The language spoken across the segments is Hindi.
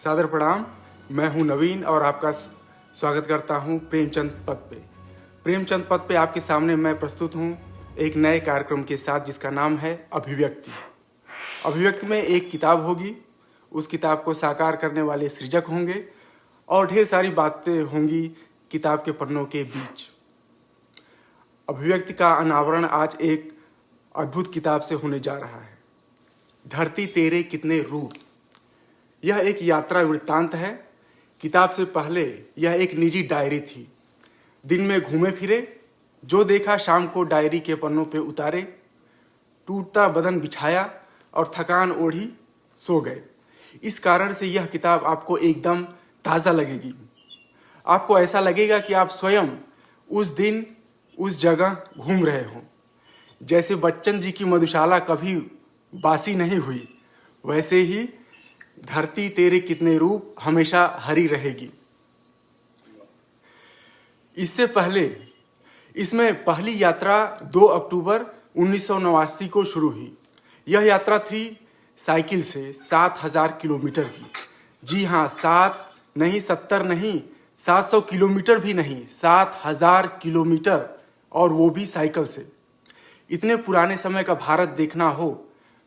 सादर प्रणाम। मैं हूं नवीन और आपका स्वागत करता हूं प्रेमचंद पद पे। प्रेमचंद पद पे आपके सामने मैं प्रस्तुत हूं एक नए कार्यक्रम के साथ जिसका नाम है अभिव्यक्ति। अभिव्यक्ति में एक किताब होगी, उस किताब को साकार करने वाले सृजक होंगे और ढेर सारी बातें होंगी किताब के पन्नों के बीच। अभिव्यक्ति का अनावरण आज एक अद्भुत किताब से होने जा रहा है, धरती तेरे कितने रूप। यह एक यात्रा वृत्तांत है। किताब से पहले यह एक निजी डायरी थी। दिन में घूमे फिरे, जो देखा शाम को डायरी के पन्नों पे उतारे, टूटता बदन बिछाया और थकान ओढ़ी सो गए। इस कारण से यह किताब आपको एकदम ताज़ा लगेगी। आपको ऐसा लगेगा कि आप स्वयं उस दिन उस जगह घूम रहे हों। जैसे बच्चन जी की मधुशाला कभी बासी नहीं हुई, वैसे ही धरती तेरे कितने रूप हमेशा हरी रहेगी। इससे पहले इसमें पहली यात्रा 2 अक्टूबर 1989 को शुरू हुई। यह यात्रा थी साइकिल से 7000 किलोमीटर की। जी हाँ, 7 नहीं, 70 नहीं, 700 किलोमीटर भी नहीं, 7000 किलोमीटर, और वो भी साइकिल से। इतने पुराने समय का भारत देखना हो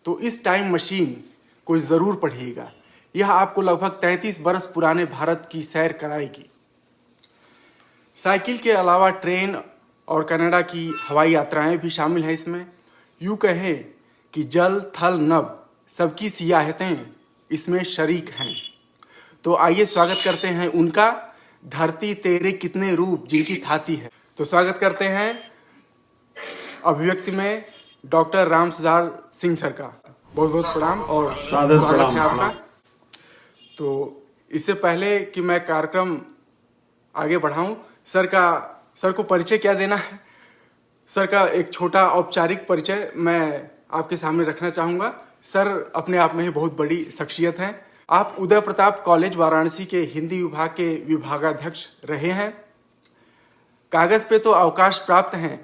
तो इस टाइम मशीन को ज़रूर पढ़िएगा। यह आपको लगभग 33 बरस पुराने भारत की सैर कराएगी। साइकिल के अलावा ट्रेन और कनाडा की हवाई यात्राएं भी शामिल हैं इसमें। यूँ कहें कि जल थल नभ सबकी सियाहतें इसमें शरीक हैं। तो आइए स्वागत करते हैं उनका, धरती तेरे कितने रूप जिनकी थाती है। तो स्वागत करते हैं अभिव्यक्ति में डॉक्टर राम सुधार सिंह सर का। बहुत बहुत प्रणाम और स्वागत है आपका। तो इससे पहले कि मैं कार्यक्रम आगे बढ़ाऊं, सर को परिचय क्या देना है, सर का एक छोटा औपचारिक परिचय मैं आपके सामने रखना चाहूँगा। सर अपने आप में ही बहुत बड़ी शख्सियत हैं। आप उदय प्रताप कॉलेज वाराणसी के हिंदी विभाग के विभागाध्यक्ष रहे हैं। कागज़ पे तो अवकाश प्राप्त हैं,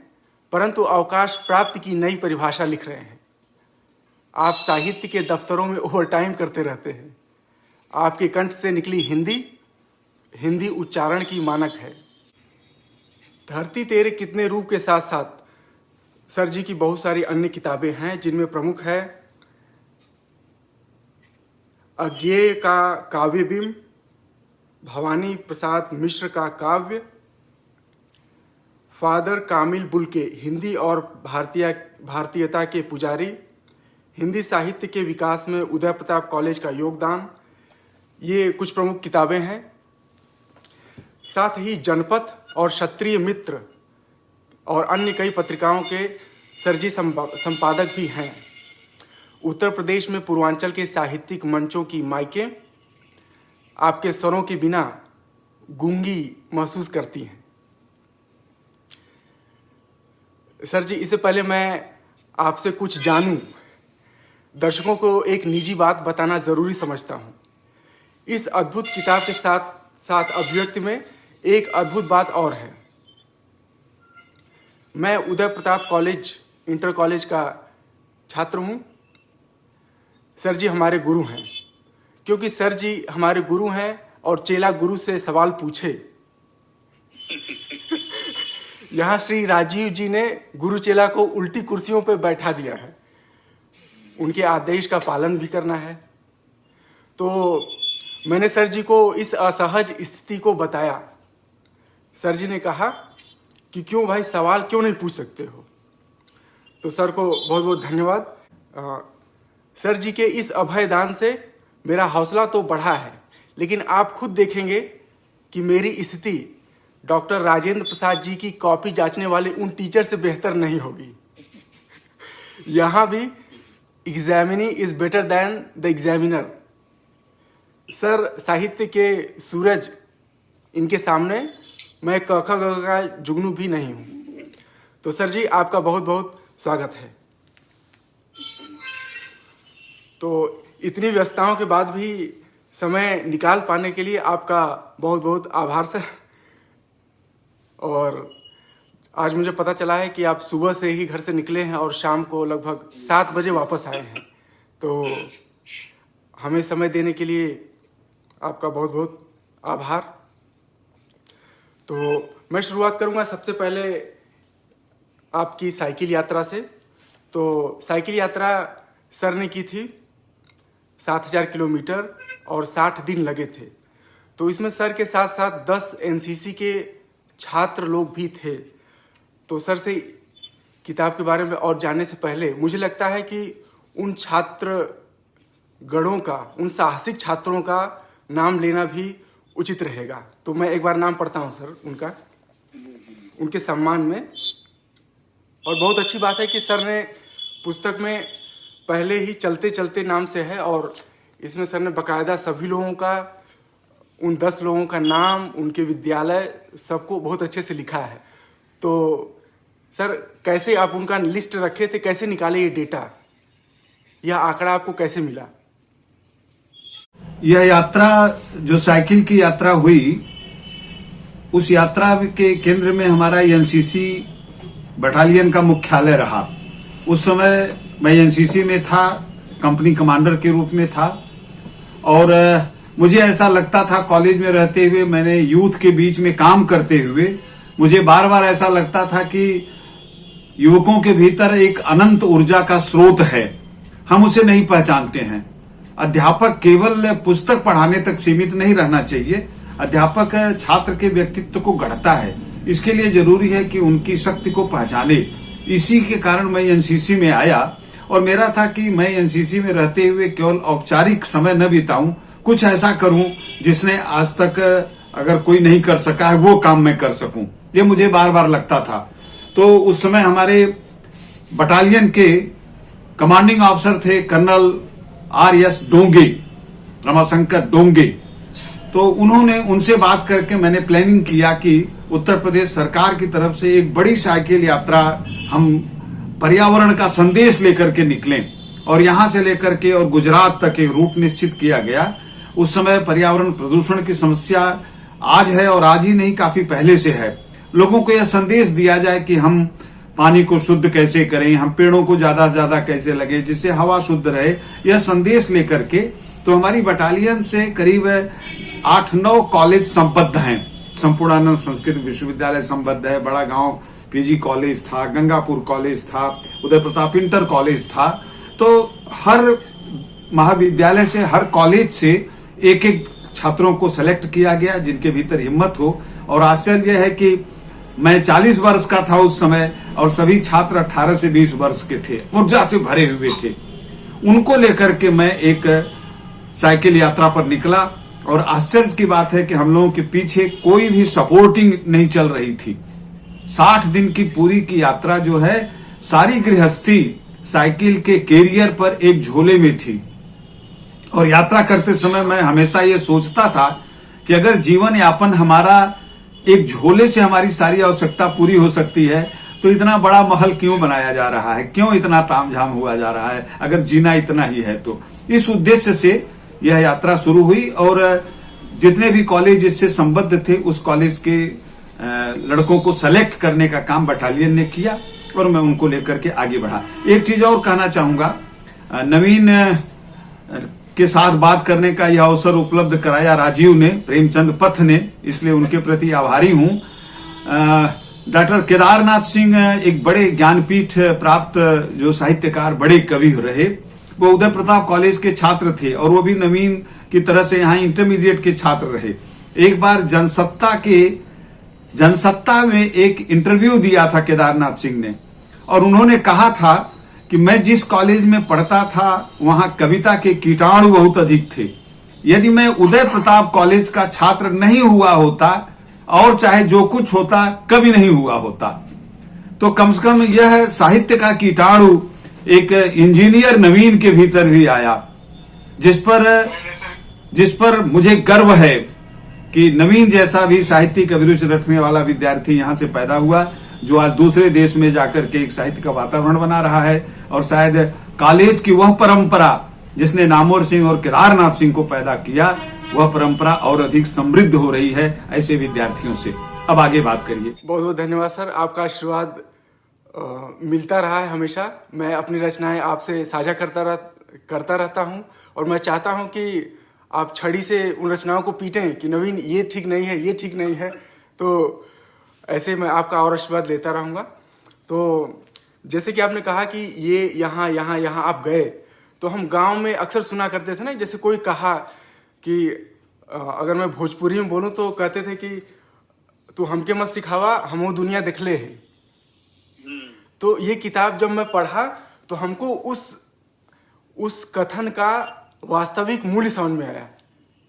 परंतु अवकाश प्राप्त की नई परिभाषा लिख रहे हैं। आप साहित्य के दफ्तरों में ओवरटाइम करते रहते हैं। आपके कंठ से निकली हिंदी उच्चारण की मानक है। धरती तेरे कितने रूप के साथ साथ सर जी की बहुत सारी अन्य किताबें हैं, जिनमें प्रमुख है अज्ञेय का काव्यबिंब, भवानी प्रसाद मिश्र का काव्य, फादर कामिल बुल्के हिंदी और भारतीयता के पुजारी, हिंदी साहित्य के विकास में उदय प्रताप कॉलेज का योगदान, ये कुछ प्रमुख किताबें हैं। साथ ही जनपथ और क्षत्रिय मित्र और अन्य कई पत्रिकाओं के सरजी संपादक भी हैं। उत्तर प्रदेश में पूर्वांचल के साहित्यिक मंचों की माइकें आपके स्वरों के बिना गूंगी महसूस करती हैं। सर जी, इससे पहले मैं आपसे कुछ जानूं, दर्शकों को एक निजी बात बताना ज़रूरी समझता हूं। इस अद्भुत किताब के साथ साथ अभिव्यक्ति में एक अद्भुत बात और है। मैं Uday Pratap college inter college का छात्र हूं। सर जी हमारे गुरु हैं। क्योंकि सर जी हमारे गुरु हैं और चेला गुरु से सवाल पूछे। यहाँ श्री राजीव जी ने गुरु चेला को उल्टी कुर्सियों पर बैठा दिया है। उनके आदेश का पालन भी करना है। तो मैंने सर जी को इस असहज स्थिति को बताया। सर जी ने कहा कि क्यों भाई, सवाल क्यों नहीं पूछ सकते हो। तो सर को बहुत बहुत धन्यवाद। सर जी के इस अभयदान से मेरा हौसला तो बढ़ा है, लेकिन आप खुद देखेंगे कि मेरी स्थिति डॉक्टर राजेंद्र प्रसाद जी की कॉपी जांचने वाले उन टीचर से बेहतर नहीं होगी। यहाँ भी examinee is better than the examiner. Sir साहित्य के सूरज, इनके सामने मैं क ख ग घ का जुगनू भी नहीं हूँ। तो सर जी आपका बहुत बहुत स्वागत है। तो इतनी व्यस्तताओं के बाद भी समय निकाल पाने के लिए आपका बहुत बहुत आभार सर। और आज मुझे पता चला है कि आप सुबह से ही घर से निकले हैं और शाम को लगभग 7 बजे वापस आए हैं। तो हमें समय देने के लिए आपका बहुत बहुत आभार। तो मैं शुरुआत करूंगा सबसे पहले आपकी साइकिल यात्रा से। तो साइकिल यात्रा सर ने की थी 7000 किलोमीटर और 60 दिन लगे थे। तो इसमें सर के साथ साथ 10 एनसीसी के छात्र लोग भी थे। तो सर से किताब के बारे में और जानने से पहले मुझे लगता है कि उन छात्र गणों का, उन साहसिक छात्रों का नाम लेना भी उचित रहेगा। तो मैं एक बार नाम पढ़ता हूं सर उनका, उनके सम्मान में। और बहुत अच्छी बात है कि सर ने पुस्तक में पहले ही चलते चलते नाम से है, और इसमें सर ने बकायदा सभी लोगों का, उन 10 लोगों का नाम, उनके विद्यालय, सबको बहुत अच्छे से लिखा है। तो सर कैसे आप उनका लिस्ट रखे थे, कैसे निकाले ये डेटा, यह आंकड़ा आपको कैसे मिला? यह यात्रा जो साइकिल की यात्रा हुई, उस यात्रा के केंद्र में हमारा एनसीसी बटालियन का मुख्यालय रहा। उस समय मैं एनसीसी में था, कंपनी कमांडर के रूप में था। और मुझे ऐसा लगता था कॉलेज में रहते हुए, मैंने यूथ के बीच में काम करते हुए मुझे बार बार ऐसा लगता था कि युवकों के भीतर एक अनंत ऊर्जा का स्रोत है, हम उसे नहीं पहचानते हैं। अध्यापक केवल पुस्तक पढ़ाने तक सीमित नहीं रहना चाहिए। अध्यापक छात्र के व्यक्तित्व को गढ़ता है, इसके लिए जरूरी है कि उनकी शक्ति को पहचाने। इसी के कारण मैं एनसीसी में आया, और मेरा था कि मैं एनसीसी में रहते हुए केवल औपचारिक समय न बिताऊं, कुछ ऐसा करूं जिसने आज तक अगर कोई नहीं कर सका है वो काम मैं कर सकूं। ये मुझे बार बार लगता था। तो उस समय हमारे बटालियन के कमांडिंग ऑफिसर थे कर्नल आर.एस. डोंगे, रमाशंकर डोंगे। तो उन्होंने, उनसे बात करके मैंने प्लानिंग किया कि उत्तर प्रदेश सरकार की तरफ से एक बड़ी साइकिल यात्रा, हम पर्यावरण का संदेश लेकर के निकलें, और यहां से लेकर के और गुजरात तक एक रूट निश्चित किया गया। उस समय पर्यावरण प्रदूषण की समस्या आज है, और आज ही नहीं काफी पहले से है। लोगों को यह संदेश दिया जाए कि हम पानी को शुद्ध कैसे करें, हम पेड़ों को ज्यादा से ज्यादा कैसे लगे जिससे हवा शुद्ध रहे, यह संदेश लेकर के। तो हमारी बटालियन से करीब 8-9 कॉलेज संबद्ध हैं। संपूर्णानंद संस्कृत विश्वविद्यालय संबद्ध है, बड़ा गांव पीजी कॉलेज था, गंगापुर कॉलेज था, उदय प्रताप इंटर कॉलेज था। तो हर महाविद्यालय से, हर कॉलेज से एक एक छात्रों को सेलेक्ट किया गया जिनके भीतर हिम्मत हो। और आश्चर्य है कि मैं 40 वर्ष का था उस समय, और सभी छात्र 18 से 20 वर्ष के थे, ऊर्जा से भरे हुए थे। उनको लेकर के मैं एक साइकिल यात्रा पर निकला, और आश्चर्य की बात है कि हम लोगों के पीछे कोई भी सपोर्टिंग नहीं चल रही थी। 60 दिन की पूरी की यात्रा जो है, सारी गृहस्थी साइकिल के कैरियर पर एक झोले में थी। और यात्रा करते समय मैं हमेशा ये सोचता था कि अगर जीवन यापन हमारा एक झोले से हमारी सारी आवश्यकता पूरी हो सकती है, तो इतना बड़ा महल क्यों बनाया जा रहा है, क्यों इतना तामझाम हुआ जा रहा है, अगर जीना इतना ही है तो। इस उद्देश्य से यह यात्रा शुरू हुई, और जितने भी कॉलेज इससे संबद्ध थे उस कॉलेज के लड़कों को सेलेक्ट करने का काम बटालियन ने किया, और मैं उनको लेकर के आगे बढ़ा। एक चीज और कहना चाहूंगा, नवीन के साथ बात करने का यह अवसर उपलब्ध कराया राजीव ने, प्रेमचंद पथ ने, इसलिए उनके प्रति आभारी हूं। डॉक्टर केदारनाथ सिंह एक बड़े ज्ञानपीठ प्राप्त जो साहित्यकार, बड़े कवि रहे। वो उदय प्रताप कॉलेज के छात्र थे, और वो भी नवीन की तरह से यहाँ इंटरमीडिएट के छात्र रहे। एक बार जनसत्ता में एक इंटरव्यू दिया था केदारनाथ सिंह ने, और उन्होंने कहा था कि मैं जिस कॉलेज में पढ़ता था वहां कविता के कीटाणु बहुत अधिक थे। यदि मैं उदय प्रताप कॉलेज का छात्र नहीं हुआ होता, और चाहे जो कुछ होता, कभी नहीं हुआ होता, तो कम से कम यह साहित्य का कीटाणु एक इंजीनियर नवीन के भीतर भी आया, जिस पर मुझे गर्व है कि नवीन जैसा भी साहित्य की अभिरुचि रखने वाला विद्यार्थी यहां से पैदा हुआ, जो आज दूसरे देश में जाकर के एक साहित्य का वातावरण बना रहा है। और शायद कॉलेज की वह परंपरा जिसने नामवर सिंह और केदारनाथ सिंह को पैदा किया, वह परंपरा और अधिक समृद्ध हो रही है ऐसे विद्यार्थियों से। अब आगे बात करिए। बहुत बहुत धन्यवाद सर, आपका आशीर्वाद मिलता रहा है हमेशा। मैं अपनी रचनाएं आपसे साझा करता रहता हूं, और मैं चाहता हूं कि आप छड़ी से उन रचनाओं को पीटें कि नवीन ये ठीक नहीं है, ये ठीक नहीं है। तो ऐसे मैं आपका और आशीर्वाद लेता रहूँगा। तो जैसे कि आपने कहा कि ये यहाँ यहाँ यहाँ आप गए, तो हम गांव में अक्सर सुना करते थे ना, जैसे कोई कहा कि अगर मैं भोजपुरी में बोलूँ तो कहते थे कि तू हमके मत सिखावा, हमो दुनिया देखले है। तो ये किताब जब मैं पढ़ा तो हमको उस कथन का वास्तविक मूल्य समझ में आया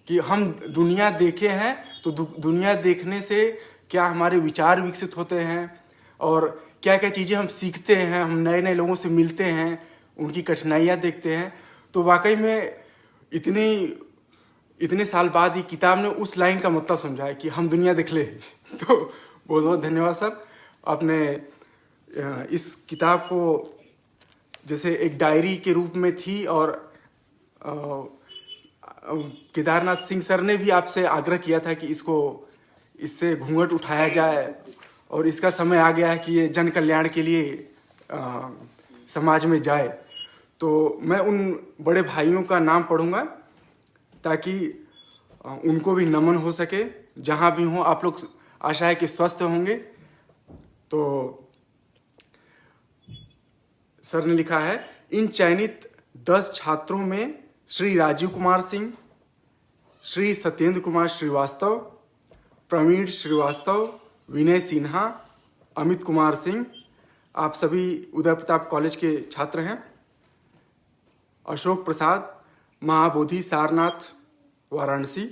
कि हम दुनिया देखे हैं, तो दुनिया देखने से क्या हमारे विचार विकसित होते हैं और क्या क्या चीज़ें हम सीखते हैं, हम नए नए लोगों से मिलते हैं, उनकी कठिनाइयाँ देखते हैं। तो वाकई में इतने साल बाद ये किताब ने उस लाइन का मतलब समझाया कि हम दुनिया देख ले। तो बहुत बहुत धन्यवाद सर। आपने इस किताब को जैसे एक डायरी के रूप में थी, और केदारनाथ सिंह सर ने भी आपसे आग्रह किया था कि इससे घूंघट उठाया जाए, और इसका समय आ गया है कि ये जन कल्याण के लिए समाज में जाए। तो मैं उन बड़े भाइयों का नाम पढ़ूंगा ताकि उनको भी नमन हो सके जहाँ भी हों। आप लोग आशा है कि स्वस्थ होंगे। तो सर ने लिखा है, इन चयनित 10 छात्रों में श्री राजीव कुमार सिंह, श्री सत्येंद्र कुमार श्रीवास्तव, प्रवीण श्रीवास्तव, विनय सिन्हा, अमित कुमार सिंह, आप सभी उदय प्रताप कॉलेज के छात्र हैं। Ashok Prasad, Mahabodhi Sarnath Varanasi,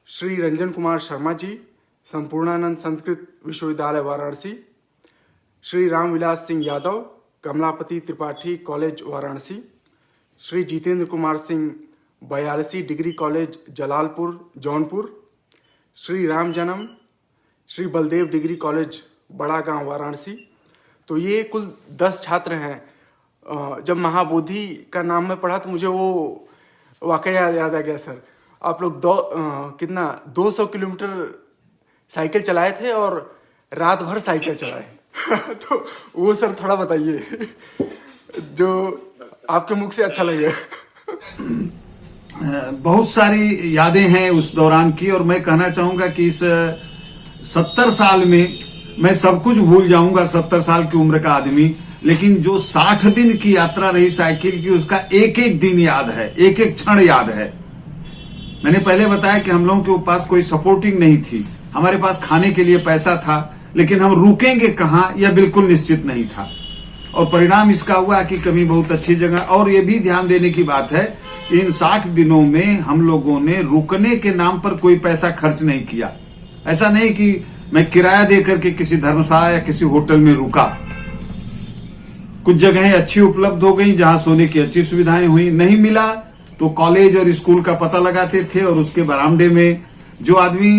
Shri Ranjan Kumar Sharma ji, Sampurnanand Sanskrit Vishwavidyalaya Varanasi, Shri Ramvilas Singh Yadav, Kamlapati Tripathi college Varanasi, Shri Jitendra Kumar Singh, 42 degree college Jalalpur Jaunpur, Shri Ram जन्म, श्री बलदेव डिग्री कॉलेज बड़ा गांव वाराणसी। तो ये कुल 10 छात्र हैं। जब महाबोधि का नाम मैं पढ़ा तो मुझे वो वाकया याद आ गया सर। आप लोग 200 किलोमीटर साइकिल चलाए थे और रात भर साइकिल चलाए। तो वो सर थोड़ा बताइए जो आपके मुख से अच्छा लगे। बहुत सारी यादें हैं उस दौरान की, और मैं कहना चाहूंगा कि इस 70 साल में मैं सब कुछ भूल जाऊंगा, 70 साल की उम्र का आदमी, लेकिन जो 60 दिन की यात्रा रही साइकिल की, उसका एक एक दिन याद है, एक एक क्षण याद है। मैंने पहले बताया कि हम लोगों के पास कोई सपोर्टिंग नहीं थी, हमारे पास खाने के लिए पैसा था, लेकिन हम रुकेंगे कहां यह बिल्कुल निश्चित नहीं था। और परिणाम इसका हुआ कि कभी बहुत अच्छी जगह। और ये भी ध्यान देने की बात है कि इन 60 दिनों में हम लोगों ने रुकने के नाम पर कोई पैसा खर्च नहीं किया। ऐसा नहीं कि मैं किराया देकर के किसी धर्मशाला या किसी होटल में रुका। कुछ जगहें अच्छी उपलब्ध हो गई जहां सोने की अच्छी सुविधाएं हुई, नहीं मिला तो कॉलेज और स्कूल का पता लगाते थे, और उसके बरामदे में जो आदमी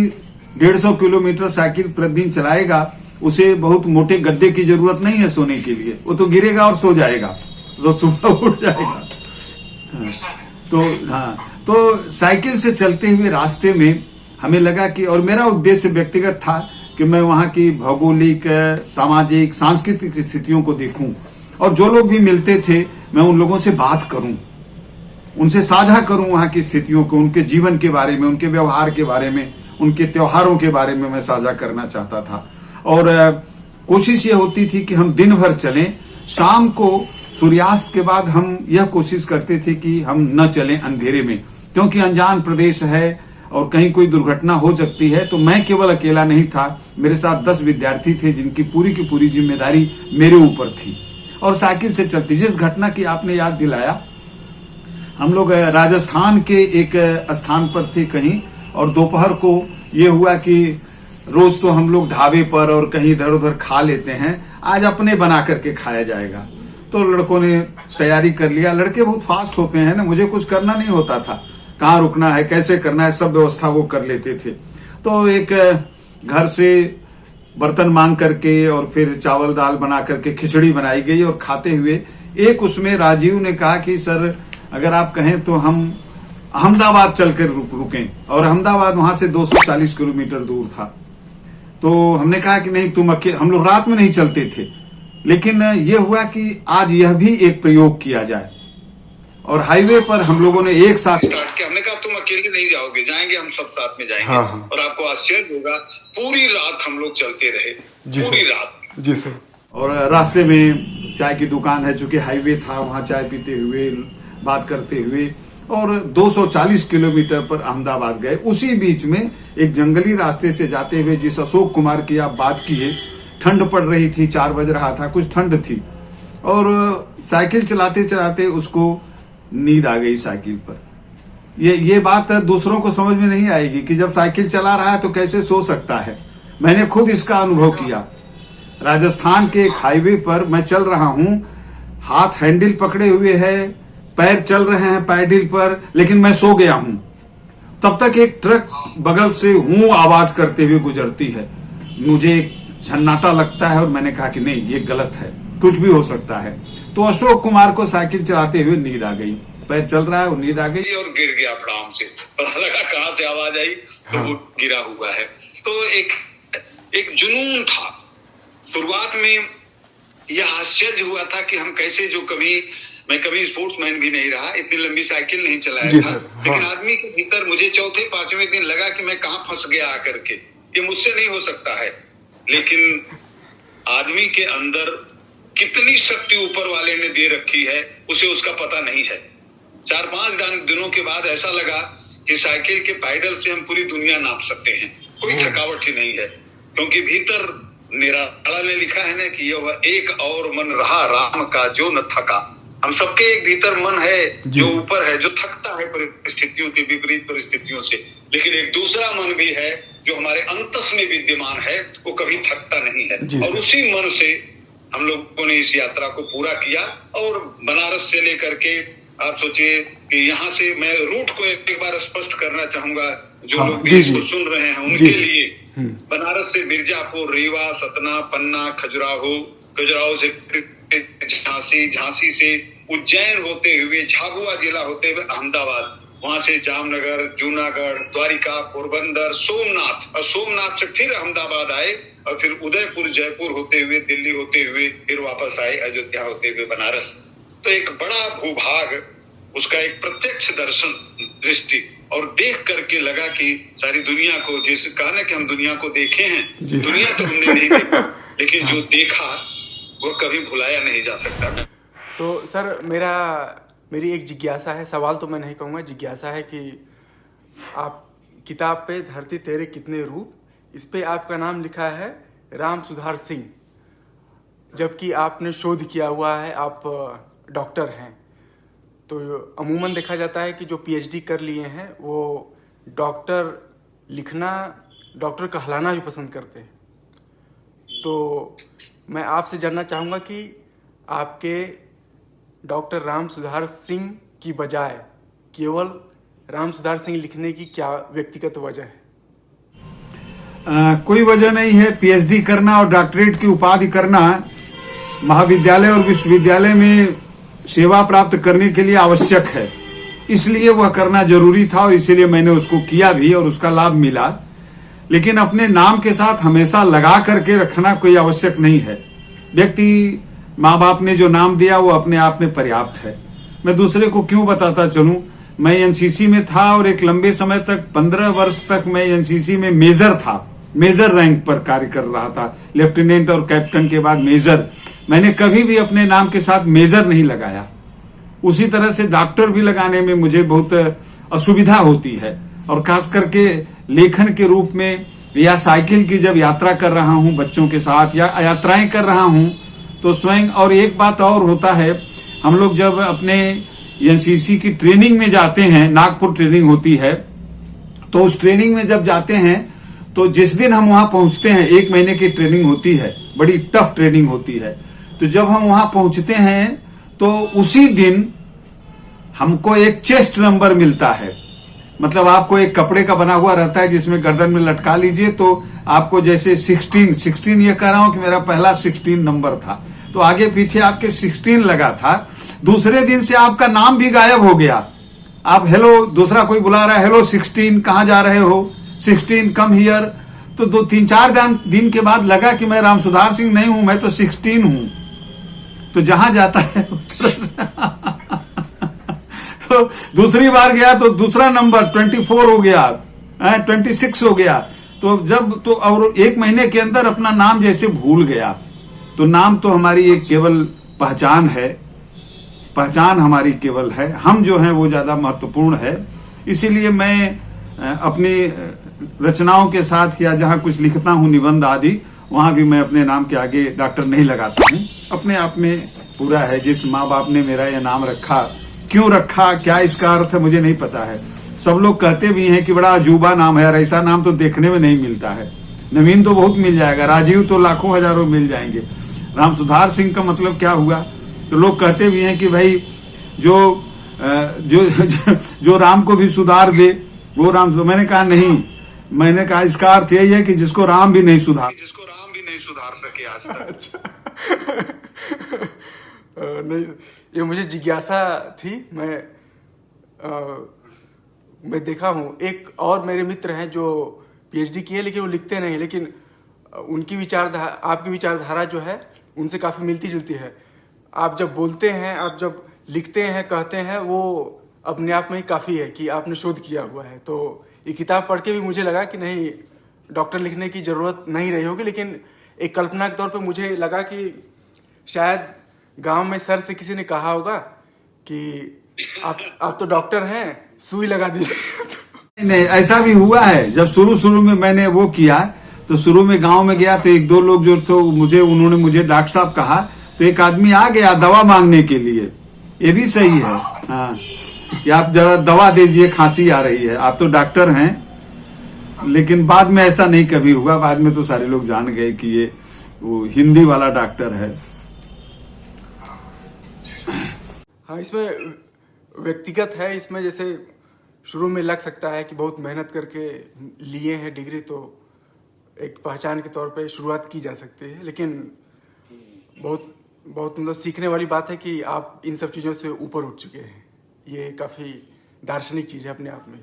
150 किलोमीटर साइकिल प्रतिदिन चलाएगा, उसे बहुत मोटे गद्दे की जरूरत नहीं है सोने के लिए, वो तो गिरेगा और सो जाएगा, तो सुबह उठ जाएगा। तो साइकिल से चलते हुए रास्ते में हमें लगा कि, और मेरा उद्देश्य व्यक्तिगत था कि मैं वहां की भौगोलिक, सामाजिक, सांस्कृतिक स्थितियों को देखूं, और जो लोग भी मिलते थे मैं उन लोगों से बात करूं, उनसे साझा करूं वहां की स्थितियों को, उनके जीवन के बारे में, उनके व्यवहार के बारे में, उनके त्योहारों के बारे में मैं साझा करना चाहता था। और कोशिश ये होती थी कि हम दिन भर चलें, शाम को सूर्यास्त के बाद हम यह कोशिश करते थे कि हम न चलें अंधेरे में, क्योंकि अनजान प्रदेश है और कहीं कोई दुर्घटना हो सकती है। तो मैं केवल अकेला नहीं था, मेरे साथ 10 विद्यार्थी थे जिनकी पूरी की पूरी जिम्मेदारी मेरे ऊपर थी। और साइकिल से चलती, जिस घटना की आपने याद दिलाया, हम लोग राजस्थान के एक स्थान पर थे कहीं, और दोपहर को ये हुआ कि रोज तो हम लोग ढाबे पर और कहीं इधर उधर खा लेते हैं, आज अपने बना करके खाया जाएगा। तो लड़कों ने तैयारी कर लिया। लड़के बहुत फास्ट होते हैं ना, मुझे कुछ करना नहीं होता था, कहाँ रुकना है, कैसे करना है, सब व्यवस्था वो कर लेते थे। तो एक घर से बर्तन मांग करके और फिर चावल दाल बना करके खिचड़ी बनाई गई, और खाते हुए एक उसमें राजीव ने कहा कि सर अगर आप कहें तो हम अहमदाबाद चलकर रुकें, और अहमदाबाद वहां से 240 किलोमीटर दूर था। तो हमने कहा कि नहीं, तुम अकेले, हम लोग रात में नहीं चलते थे, लेकिन ये हुआ कि आज यह भी एक प्रयोग किया जाए। और हाईवे पर हम लोगों ने एक साथ स्टार्ट किया। हमने कहा तुम अकेले नहीं जाओगे, जाएंगे हम सब साथ में जाएंगे। हाँ। और आपको आश्चर्य होगा, पूरी रात हम लोग चलते रहे, जी पूरी सर। रात। जी सर। और रास्ते में चाय की दुकान है, चूंकि हाईवे था, वहां चाय पीते हुए बात करते हुए और 240 किलोमीटर पर अहमदाबाद गए। उसी बीच में एक जंगली रास्ते से जाते हुए, जिस अशोक कुमार की आप बात किए, ठंड पड़ रही थी, 4 बज रहा था, कुछ ठंड थी और साइकिल चलाते चलाते उसको नींद आ गई साइकिल पर। ये बात दूसरों को समझ में नहीं आएगी कि जब साइकिल चला रहा है तो कैसे सो सकता है। मैंने खुद इसका अनुभव किया। राजस्थान के एक हाईवे पर मैं चल रहा हूं, हाथ हैंडल पकड़े हुए है, पैर चल रहे हैं पैडल पर, लेकिन मैं सो गया हूं। तब तक एक ट्रक बगल से हूं आवाज करते हुए गुजरती है। मुझे एक झन्नाटा लगता है और मैंने कहा कि नहीं, ये गलत है, कुछ भी हो सकता है। तो अशोक कुमार को साइकिल चलाते हुए नींद आ गई, पैर चल रहा है और नींद आ गई और गिर गया फटाम से। पता लगा कहां से आवाज आई, तो वो गिरा हुआ है। तो एक जुनून था। शुरुआत में यह आश्चर्य हुआ था कि हम कैसे, जो मैं कभी स्पोर्ट्समैन भी नहीं रहा, इतनी लंबी साइकिल नहीं चलाया था, लेकिन आदमी के भीतर मुझे चौथे पांचवें दिन लगा कि मैं कहां फंस गया आकर के, ये मुझसे नहीं हो सकता है। लेकिन आदमी के अंदर कितनी शक्ति ऊपर वाले ने दे रखी है, उसे उसका पता नहीं है। 4-5 दिनों के बाद ऐसा लगा कि साइकिल के पैडल से हम पूरी दुनिया नाप सकते हैं, कोई थकावट ही नहीं है। क्योंकि भीतर निराला ने लिखा है ना कि यह एक और मन रहा राम का जो न थका। हम सबके एक भीतर मन है जो ऊपर है, जो थकता है परिस्थितियों की, विपरीत परिस्थितियों से। लेकिन एक दूसरा मन भी है जो हमारे अंतस में विद्यमान है, वो कभी थकता नहीं है। और उसी मन से हम लोगों ने इस यात्रा को पूरा किया। और बनारस से लेकर के आप सोचिए कि यहाँ से मैं रूट को एक बार स्पष्ट करना चाहूंगा, जो लोग भी इसको सुन रहे हैं उनके लिए। बनारस से मिर्जापुर, रीवा, सतना, पन्ना, खजुराहो से झांसी, झांसी से उज्जैन होते हुए, झाबुआ जिला होते हुए अहमदाबाद, वहां से जामनगर, जूनागढ़, द्वारिका, पोरबंदर, सोमनाथ, और सोमनाथ से फिर अहमदाबाद आए और फिर उदयपुर, जयपुर होते हुए, दिल्ली होते हुए फिर वापस आए, अयोध्या होते हुए बनारस। तो एक बड़ा भूभाग, उसका एक प्रत्यक्ष दर्शन दृष्टि, और देख करके लगा कि सारी दुनिया को, जैसे कहा ना कि हम दुनिया को देखे हैं, दुनिया तो हमने नहीं देखा, लेकिन जो देखा वो कभी भुलाया नहीं जा सकता। तो सर मेरी एक जिज्ञासा है, सवाल तो मैं नहीं कहूँगा, जिज्ञासा है कि आप किताब पे धरती तेरे कितने रूप, इस पे आपका नाम लिखा है राम सुधार सिंह, जबकि आपने शोध किया हुआ है, आप डॉक्टर हैं। तो अमूमन देखा जाता है कि जो पीएचडी कर लिए हैं वो डॉक्टर लिखना, डॉक्टर कहलाना भी पसंद करते हैं। तो मैं आपसे जानना चाहूँगा कि आपके डॉक्टर राम सुधार सिंह की बजाय केवल राम सुधार सिंह लिखने की क्या व्यक्तिगत वजह है? कोई वजह नहीं है। पीएचडी करना और डॉक्टरेट की उपाधि करना महाविद्यालय और विश्वविद्यालय में सेवा प्राप्त करने के लिए आवश्यक है, इसलिए वह करना जरूरी था और इसीलिए मैंने उसको किया भी और उसका लाभ मिला। लेकिन अपने नाम के साथ हमेशा लगा करके रखना कोई आवश्यक नहीं है। व्यक्ति, माँ बाप ने जो नाम दिया वो अपने आप में पर्याप्त है। मैं दूसरे को क्यों बताता चलूं? मैं एनसीसी में था और एक लंबे समय तक 15 वर्ष तक मैं एनसीसी में मेजर था, मेजर रैंक पर कार्य कर रहा था, लेफ्टिनेंट और कैप्टन के बाद मेजर। मैंने कभी भी अपने नाम के साथ मेजर नहीं लगाया। उसी तरह से डॉक्टर भी लगाने में मुझे बहुत असुविधा होती है, और खास करके लेखन के रूप में या साइकिल की जब यात्रा कर रहा हूं बच्चों के साथ या यात्राएं कर रहा हूं तो स्वयं। और एक बात और होता है, हम लोग जब अपने एनसीसी की ट्रेनिंग में जाते हैं, नागपुर ट्रेनिंग होती है, तो उस ट्रेनिंग में जब जाते हैं तो जिस दिन हम वहां पहुंचते हैं, 1 महीने की ट्रेनिंग होती है, बड़ी टफ ट्रेनिंग होती है। तो जब हम वहां पहुंचते हैं तो उसी दिन हमको एक चेस्ट नंबर मिलता है। मतलब आपको एक कपड़े का बना हुआ रहता है जिसमें गर्दन में लटका लीजिए, तो आपको जैसे 16 ये कह रहा हूं कि मेरा पहला 16 नंबर था, तो आगे पीछे आपके 16 लगा था। दूसरे दिन से आपका नाम भी गायब हो गया। आप हेलो, दूसरा कोई बुला रहा है, हेलो 16, कहां जा रहे हो, 16 कम हियर। तो 2-3-4 दिन के बाद लगा कि मैं राम सुधार सिंह नहीं हूं, मैं तो 16 हूं। तो जहां जाता है तो दूसरी बार गया तो दूसरा नंबर 24 हो गया, 26 हो गया। तो जब तो और 1 महीने के अंदर अपना नाम जैसे भूल गया। तो नाम तो हमारी एक केवल पहचान है, पहचान हमारी केवल है, हम जो हैं वो ज्यादा महत्वपूर्ण है। इसीलिए मैं अपनी रचनाओं के साथ या जहां कुछ लिखता हूं निबंध आदि, वहां भी मैं अपने नाम के आगे डॉक्टर नहीं लगाता हूं। अपने आप में पूरा है। जिस माँ बाप ने मेरा यह नाम रखा, क्यों रखा, क्या इसका अर्थ है, मुझे नहीं पता है। सब लोग कहते भी हैं कि बड़ा अजूबा नाम है, और ऐसा नाम तो देखने में नहीं मिलता है। नवीन तो बहुत मिल जाएगा, राजीव तो लाखों हजारों मिल जाएंगे। राम सुधार सिंह का मतलब क्या हुआ? तो लोग कहते भी हैं कि भाई जो जो राम को भी सुधार दे वो राम। मैंने कहा नहीं, मैंने कहा इसका अर्थ यही है कि जिसको राम भी नहीं सुधार सके आज तक। अच्छा। नहीं, ये मुझे जिज्ञासा थी। मैं देखा हूँ, एक और मेरे मित्र हैं जो पीएचडी किए लेकिन वो लिखते नहीं, लेकिन उनकी विचारधारा, आपकी विचारधारा जो है उनसे काफ़ी मिलती जुलती है। आप जब बोलते हैं, आप जब लिखते हैं, कहते हैं, वो अपने आप में ही काफ़ी है कि आपने शोध किया हुआ है। तो ये किताब पढ़ के भी मुझे लगा कि नहीं, डॉक्टर लिखने की ज़रूरत नहीं रही होगी, लेकिन एक कल्पना के तौर पे मुझे लगा कि शायद गांव में सर से किसी ने कहा होगा कि आप तो डॉक्टर हैं, सुई लगा दीजिए। नहीं, ऐसा भी हुआ है। जब शुरू में मैंने वो किया तो शुरू में गांव में गया तो 1-2 लोग जो तो उन्होंने मुझे डॉक्टर साहब कहा, तो एक आदमी आ गया दवा मांगने के लिए। ये भी सही है, हाँ, कि आप जरा दवा दीजिए, खांसी आ रही है, आप तो डॉक्टर हैं। लेकिन बाद में ऐसा नहीं कभी हुआ। बाद में तो सारे लोग जान गए कि ये वो हिंदी वाला डॉक्टर है। हाँ, इसमें व्यक्तिगत है। इसमें जैसे शुरू में लग सकता है कि बहुत मेहनत करके लिए हैं डिग्री, तो एक पहचान के तौर पे शुरुआत की जा सकती है, लेकिन बहुत मतलब सीखने वाली बात है कि आप इन सब चीज़ों से ऊपर उठ चुके हैं। ये काफ़ी दार्शनिक चीज़ है अपने आप में।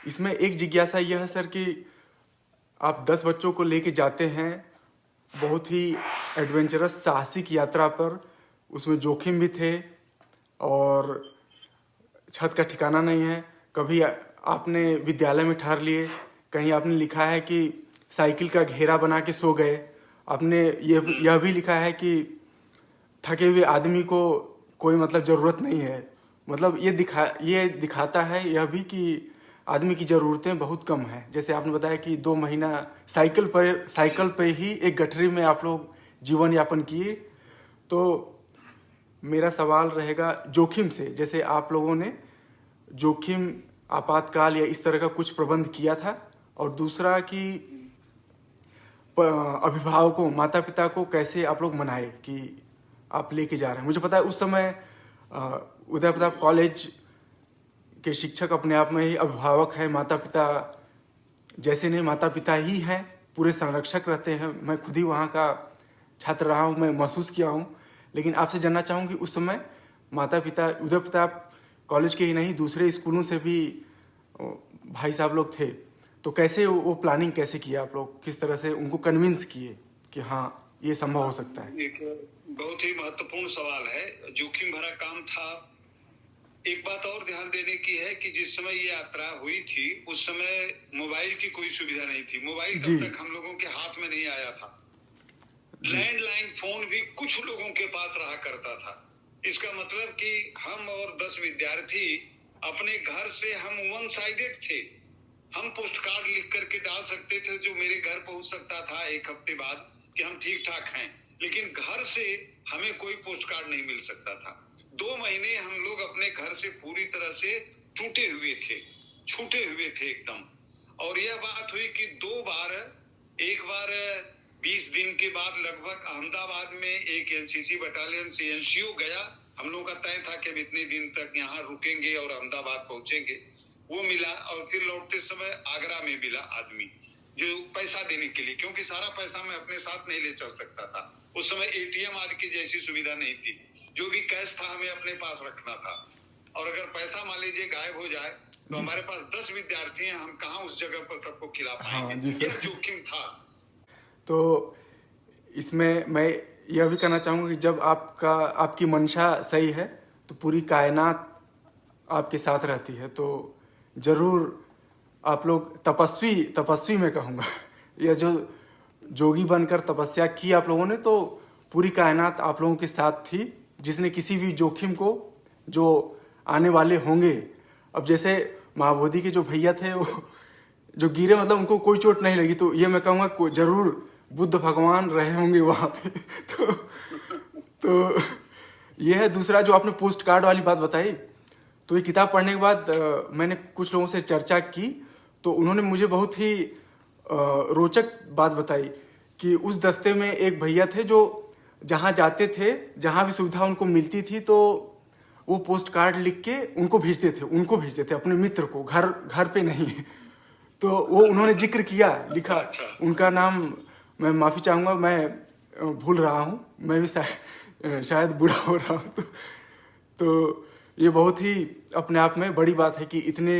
इसमें एक जिज्ञासा यह है सर कि आप 10 बच्चों को लेके जाते हैं बहुत ही एडवेंचरस साहसिक यात्रा पर। उसमें जोखिम भी थे और छत का ठिकाना नहीं है। कभी आपने विद्यालय में ठहर लिए, कहीं आपने लिखा है कि साइकिल का घेरा बना के सो गए। आपने यह भी लिखा है कि थके हुए आदमी को कोई मतलब ज़रूरत नहीं है। मतलब ये दिखाता है यह भी कि आदमी की ज़रूरतें बहुत कम हैं। जैसे आपने बताया कि 2 महीना साइकिल पर ही एक गठरी में आप लोग जीवन यापन किए। तो मेरा सवाल रहेगा जोखिम से, जैसे आप लोगों ने जोखिम, आपातकाल या इस तरह का कुछ प्रबंध किया था। और दूसरा कि अभिभावकों, माता पिता को कैसे आप लोग मनाए कि आप लेके जा रहे हैं। मुझे पता है उस समय उदय प्रताप कॉलेज के शिक्षक अपने आप में ही अभिभावक हैं, माता पिता जैसे नहीं, माता पिता ही हैं, पूरे संरक्षक रहते हैं। मैं खुद ही वहाँ का छात्र रहा हूँ, मैं महसूस किया हूँ। लेकिन आपसे जानना चाहूँगी उस समय माता पिता उदय प्रताप कॉलेज के ही नहीं, दूसरे स्कूलों से भी भाई साहब लोग थे, तो कैसे वो प्लानिंग कैसे किया आप लोग, किस तरह से उनको कन्विंस किए कि हाँ ये संभव हो सकता है? एक बहुत ही महत्वपूर्ण सवाल है, जोखिम भरा काम था। एक बात और ध्यान देने की है कि जिस समय ये यात्रा हुई थी उस समय मोबाइल की कोई सुविधा नहीं थी। मोबाइल तब तक हम लोगों के हाथ में नहीं आया था। लैंडलाइन फोन भी कुछ लोगों के पास रहा करता था। इसका मतलब कि हम और 10 विद्यार्थी अपने घर से हम वन साइडेड थे। हम पोस्ट कार्ड लिख करके डाल सकते थे जो मेरे घर पहुंच सकता था 1 हफ्ते बाद कि हम ठीक ठाक हैं, लेकिन घर से हमें कोई पोस्ट कार्ड नहीं मिल सकता था। 2 महीने हम लोग अपने घर से पूरी तरह से छूटे हुए थे एकदम। और यह बात हुई कि 2 बार, एक बार 20 दिन के बाद लगभग अहमदाबाद में एक एनसीसी बटालियन से एनसीओ गया। हम लोगों का तय था कि हम इतने दिन तक यहाँ रुकेंगे और अहमदाबाद पहुंचेंगे। वो मिला और फिर लौटते समय आगरा में मिला आदमी जो पैसा देने के लिए, क्योंकि सारा पैसा मैं अपने साथ नहीं ले चल सकता था। उस समय एटीएम आदि की जैसी सुविधा नहीं थी। जो भी कैश था हमें अपने पास रखना था, और अगर पैसा मान लीजिए गायब हो जाए तो हमारे पास 10 विद्यार्थी हैं, हम कहाँ उस जगह पर सबको खिला पाएंगे। यह जोखिम था। तो इसमें मैं यह भी कहना चाहूँगा कि जब आपकी मंशा सही है तो पूरी कायनात आपके साथ रहती है। तो जरूर आप लोग तपस्वी मैं कहूँगा, या जो जोगी बनकर तपस्या की आप लोगों ने, तो पूरी कायनात आप लोगों के साथ थी, जिसने किसी भी जोखिम को जो आने वाले होंगे, अब जैसे महाबोधि के जो भैया थे वो जो गिरे, मतलब उनको कोई चोट नहीं लगी, तो ये मैं कहूँगा जरूर बुद्ध भगवान रहे होंगे वहाँ पे। तो ये है। दूसरा जो आपने पोस्ट कार्ड वाली बात बताई, तो ये किताब पढ़ने के बाद मैंने कुछ लोगों से चर्चा की, तो उन्होंने मुझे बहुत ही रोचक बात बताई कि उस दस्ते में एक भैया थे जो जहाँ जाते थे, जहाँ भी सुविधा उनको मिलती थी, तो वो पोस्ट कार्ड लिख के उनको भेजते थे अपने मित्र को, घर पे नहीं। तो वो उन्होंने जिक्र किया, लिखा, उनका नाम मैं माफ़ी चाहूँगा, मैं भूल रहा हूँ, मैं भी शायद बूढ़ा हो रहा हूँ। तो ये बहुत ही अपने आप में बड़ी बात है कि इतने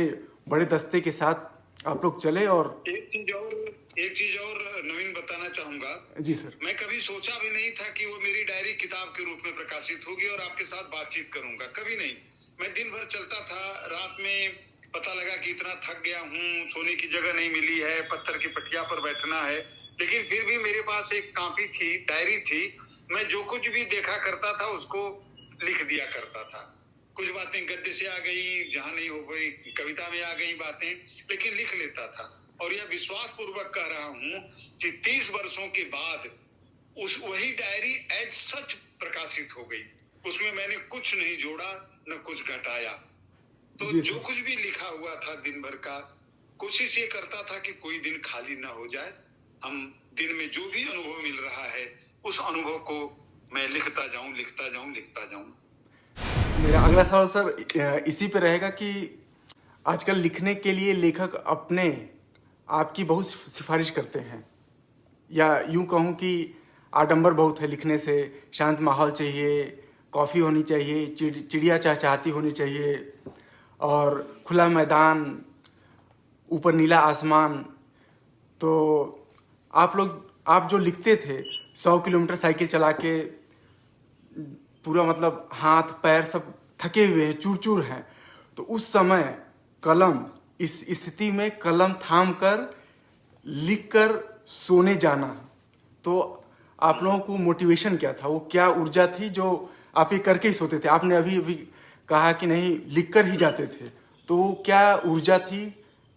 बड़े दस्ते के साथ आप लोग चले। और एक चीज और नवीन बताना चाहूंगा। जी सर। मैं कभी सोचा भी नहीं था कि वो मेरी डायरी किताब के रूप में प्रकाशित होगी और आपके साथ बातचीत करूंगा, कभी नहीं। मैं दिन भर चलता था, रात में पता लगा कि इतना थक गया हूँ, सोने की जगह नहीं मिली है, पत्थर की पटिया पर बैठना है, लेकिन फिर भी मेरे पास एक कॉपी थी, डायरी थी। मैं जो कुछ भी देखा करता था उसको लिख दिया करता था। कुछ बातें गद्य से आ गई, जहां नहीं हो गई कविता में आ गई बातें, लेकिन लिख लेता था। और यह विश्वास पूर्वक कह रहा हूं कि 30 वर्षों के बाद वही डायरी एज सच प्रकाशित हो गई। उसमें मैंने कुछ नहीं जोड़ा, न कुछ घटाया। तो जो कुछ भी लिखा हुआ था दिन भर का, कोशिश ये करता था कि कोई दिन खाली ना हो जाए। हम दिन में जो भी अनुभव मिल रहा है, उस अनुभव को मैं लिखता जाऊं। मेरा अगला सवाल सर इसी पे रहेगा कि आजकल लिखने के लिए लेखक अपने आपकी बहुत सिफारिश करते हैं, या यूं कहूं कि आडंबर बहुत है लिखने से। शांत माहौल चाहिए, कॉफ़ी होनी चाहिए, चिड़िया चहचहाती होनी चाहिए, और खुला मैदान, ऊपर नीला आसमान। तो आप जो लिखते थे 100 किलोमीटर साइकिल चला के, पूरा मतलब हाथ पैर सब थके हुए हैं, चूर चूर हैं, तो उस समय कलम, इस स्थिति में कलम थाम कर लिख कर सोने जाना, तो आप लोगों को मोटिवेशन क्या था? वो क्या ऊर्जा थी जो आप ये करके ही सोते थे? आपने अभी कहा कि नहीं, लिख कर ही जाते थे, तो वो क्या ऊर्जा थी,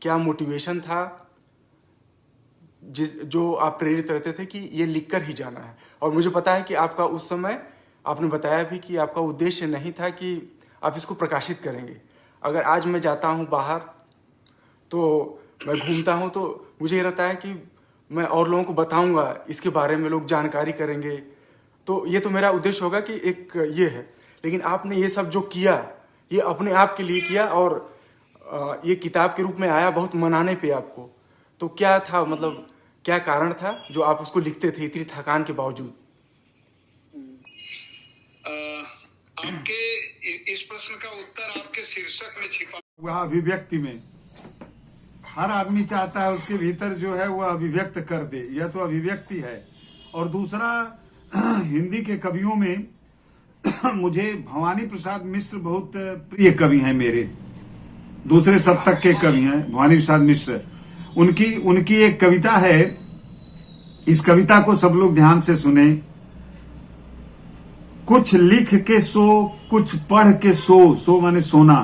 क्या मोटिवेशन था जो आप प्रेरित रहते थे कि ये लिख कर ही जाना है? और मुझे पता है कि आपका उस समय, आपने बताया भी कि आपका उद्देश्य नहीं था कि आप इसको प्रकाशित करेंगे। अगर आज मैं जाता हूँ बाहर, तो मैं घूमता हूँ, तो मुझे ये रहता है कि मैं और लोगों को बताऊंगा इसके बारे में, लोग जानकारी करेंगे, तो ये तो मेरा उद्देश्य होगा कि एक ये है। लेकिन आपने ये सब जो किया, ये अपने आप के लिए किया, और ये किताब के रूप में आया बहुत मनाने पे आपको। तो क्या था, मतलब क्या कारण था जो आप उसको लिखते थे इतनी थकान के बावजूद? आपके इस प्रश्न का उत्तर आपके शीर्षक में छिपा हुआ अभिव्यक्ति में। हर आदमी चाहता है उसके भीतर जो है वह अभिव्यक्त कर दे, यह तो अभिव्यक्ति है। और दूसरा, हिंदी के कवियों में मुझे भवानी प्रसाद मिश्र बहुत प्रिय कवि हैं मेरे, दूसरे शतक के कवि हैं भवानी प्रसाद मिश्र। उनकी एक कविता है, इस कविता को सब लोग ध्यान से सुने। कुछ लिख के सो, कुछ पढ़ के सो माने सोना।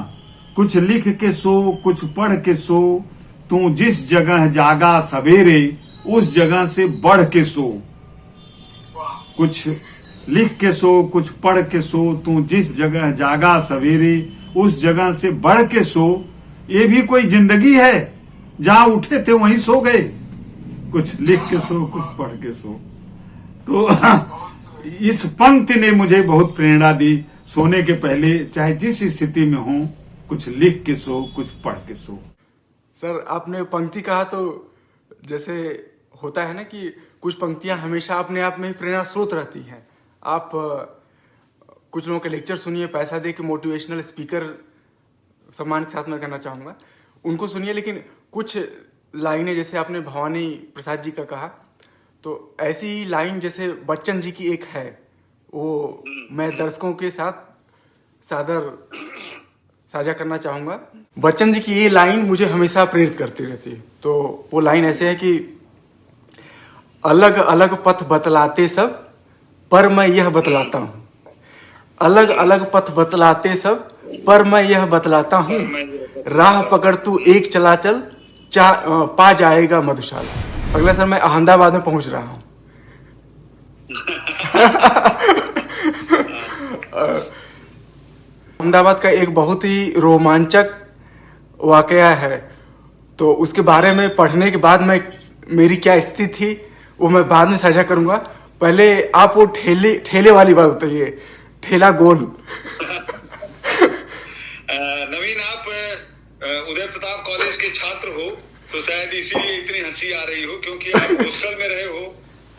कुछ लिख के सो, कुछ पढ़ के सो, तू जिस जगह जागा सवेरे, उस जगह से बढ़ के सो। कुछ लिख के सो, कुछ पढ़ के सो, तू जिस जगह जागा सवेरे, उस जगह से बढ़ के सो। ये भी कोई जिंदगी है? जहां उठे थे वहीं सो गए। कुछ लिख के सो, कुछ पढ़ के सो। तो इस पंक्ति ने मुझे बहुत प्रेरणा दी। सोने के पहले चाहे जिस स्थिति में हो, कुछ लिख के सो, कुछ पढ़ के सो। सर, आपने पंक्ति कहा, तो जैसे होता है ना कि कुछ पंक्तियां हमेशा अपने आप में प्रेरणा स्रोत रहती हैं। आप कुछ लोगों के लेक्चर सुनिए, पैसा दे के मोटिवेशनल स्पीकर, सम्मान के साथ मैं कहना चाहूँगा, उनको सुनिए, लेकिन कुछ लाइनें जैसे आपने भवानी प्रसाद जी का कहा, तो ऐसी लाइन जैसे बच्चन जी की एक है, वो मैं दर्शकों के साथ सादर साझा करना चाहूँगा। बच्चन जी की ये लाइन मुझे हमेशा प्रेरित करती रहती है। तो वो लाइन ऐसे है कि अलग अलग पथ बतलाते सब, पर मैं यह बतलाता हूँ। अलग अलग पथ बतलाते सब, पर मैं यह बतलाता हूँ। राह पकड़ तू एक चला चल, पा जाएगा मधुशाला। अगला सर मैं अहमदाबाद में पहुंच रहा हूँ। अहमदाबाद का एक बहुत ही रोमांचक वाकया है। तो उसके बारे में पढ़ने के बाद मेरी क्या स्थिति थी वो मैं बाद में साझा करूंगा। पहले आप वो ठेले वाली बात बताइए, ठेला गोल। नवीन, आप उदय प्रताप कॉलेज के छात्र हो तो शायद इसीलिए इतनी हंसी आ रही हो, क्योंकि आप हॉस्टल में रहे हो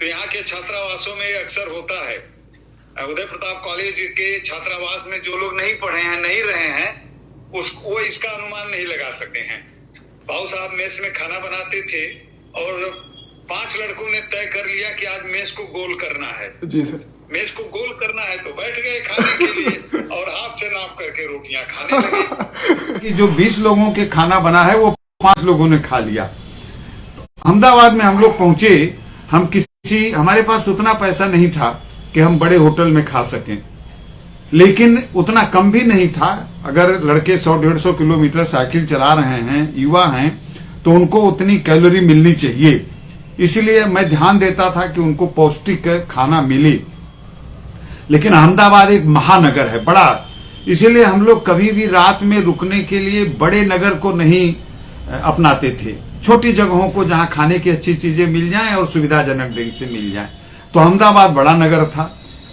तो यहाँ के छात्रावासों में अक्सर होता है। उदय प्रताप कॉलेज के छात्रावास में जो लोग नहीं पढ़े हैं, नहीं रहे हैं, वो इसका अनुमान नहीं लगा सकते हैं। भाऊ साहब मेस में खाना बनाते थे और 5 लड़कों ने तय कर लिया कि आज मेस को गोल करना है। जी सर। मेस को गोल करना है तो बैठ गए खाने के लिए और हाथ से नाप करके रोटियां खाने लगे। कि जो 20 लोगों के खाना बना है वो 5 लोगों ने खा लिया। अहमदाबाद में हम लोग पहुंचे, हमारे पास उतना पैसा नहीं था कि हम बड़े होटल में खा सकें, लेकिन उतना कम भी नहीं था। अगर लड़के 100-150 किलोमीटर साइकिल चला रहे हैं, युवा हैं, तो उनको उतनी कैलोरी मिलनी चाहिए। इसलिए मैं ध्यान देता था कि उनको पौष्टिक खाना मिले। लेकिन अहमदाबाद एक महानगर है, बड़ा, इसीलिए हम लोग कभी भी रात में रुकने के लिए बड़े नगर को नहीं अपनाते थे। छोटी जगहों को जहां खाने की अच्छी चीजें मिल जाएं और सुविधाजनक ढंग से मिल जाएं। तो अहमदाबाद बड़ा नगर था,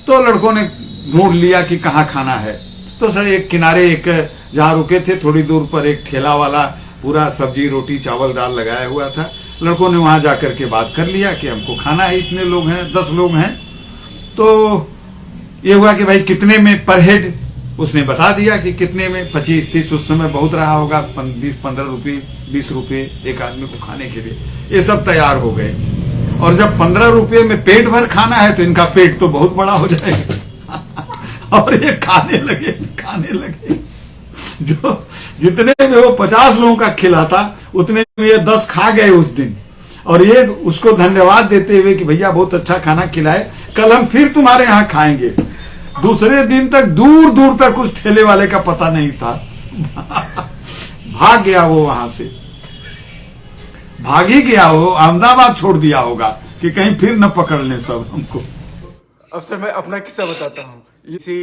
तो लड़कों ने ढूंढ लिया कि कहाँ खाना है। तो सर एक किनारे, एक जहाँ रुके थे थोड़ी दूर पर, एक ठेला वाला पूरा सब्जी रोटी चावल दाल लगाया हुआ था। लड़कों ने वहां जाकर के बात कर लिया कि हमको खाना है, इतने लोग हैं, 10 लोग हैं। तो ये हुआ कि भाई कितने में पर हेड, उसने बता दिया कि कितने में, 25-30, उस समय बहुत रहा होगा, 15 रुपये 20 रुपये एक आदमी को खाने के लिए। ये सब तैयार हो गए और जब 15 रुपये में पेट भर खाना है तो इनका पेट तो बहुत बड़ा हो जाएगा। और ये खाने लगे। जो जितने में वो 50 लोगों का खिलाता उतने में ये 10 खा गए उस दिन। और ये उसको धन्यवाद देते हुए कि भैया बहुत अच्छा खाना खिलाए, कल हम फिर तुम्हारे यहाँ खाएंगे। दूसरे दिन तक दूर दूर तक उस ठेले वाले का पता नहीं था। भाग गया वो, वहां से भाग ही गया वो, अहमदाबाद छोड़ दिया होगा कि कहीं फिर न पकड़ लें सब हमको। अब सर मैं अपना किस्सा बताता हूँ। इसी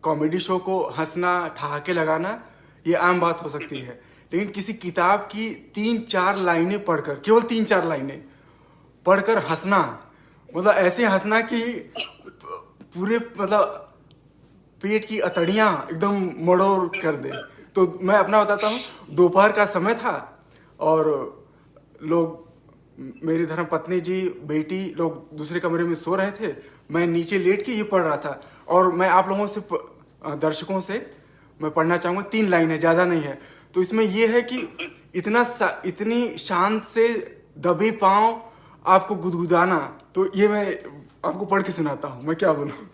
कॉमेडी शो को हंसना, ठहाके लगाना ये आम बात हो सकती है, लेकिन किसी किताब की 3-4 लाइनें पढ़कर, केवल 3-4 लाइनें पढ़कर हंसना, मतलब ऐसे हंसना कि पूरे मतलब पेट की अतड़ियाँ एकदम मड़ोड़ कर दे। तो मैं अपना बताता हूँ। दोपहर का समय था और लोग, मेरी धर्मपत्नी जी, बेटी, लोग दूसरे कमरे में सो रहे थे। मैं नीचे लेट के ये पढ़ रहा था और मैं आप लोगों से, दर्शकों से मैं पढ़ना चाहूँगा। 3 लाइन है, ज़्यादा नहीं है। तो इसमें यह है कि इतनी शांत से दबे पाँव आपको गुदगुदाना, तो ये मैं आपको पढ़ के सुनाता हूँ, मैं क्या बोलूँ।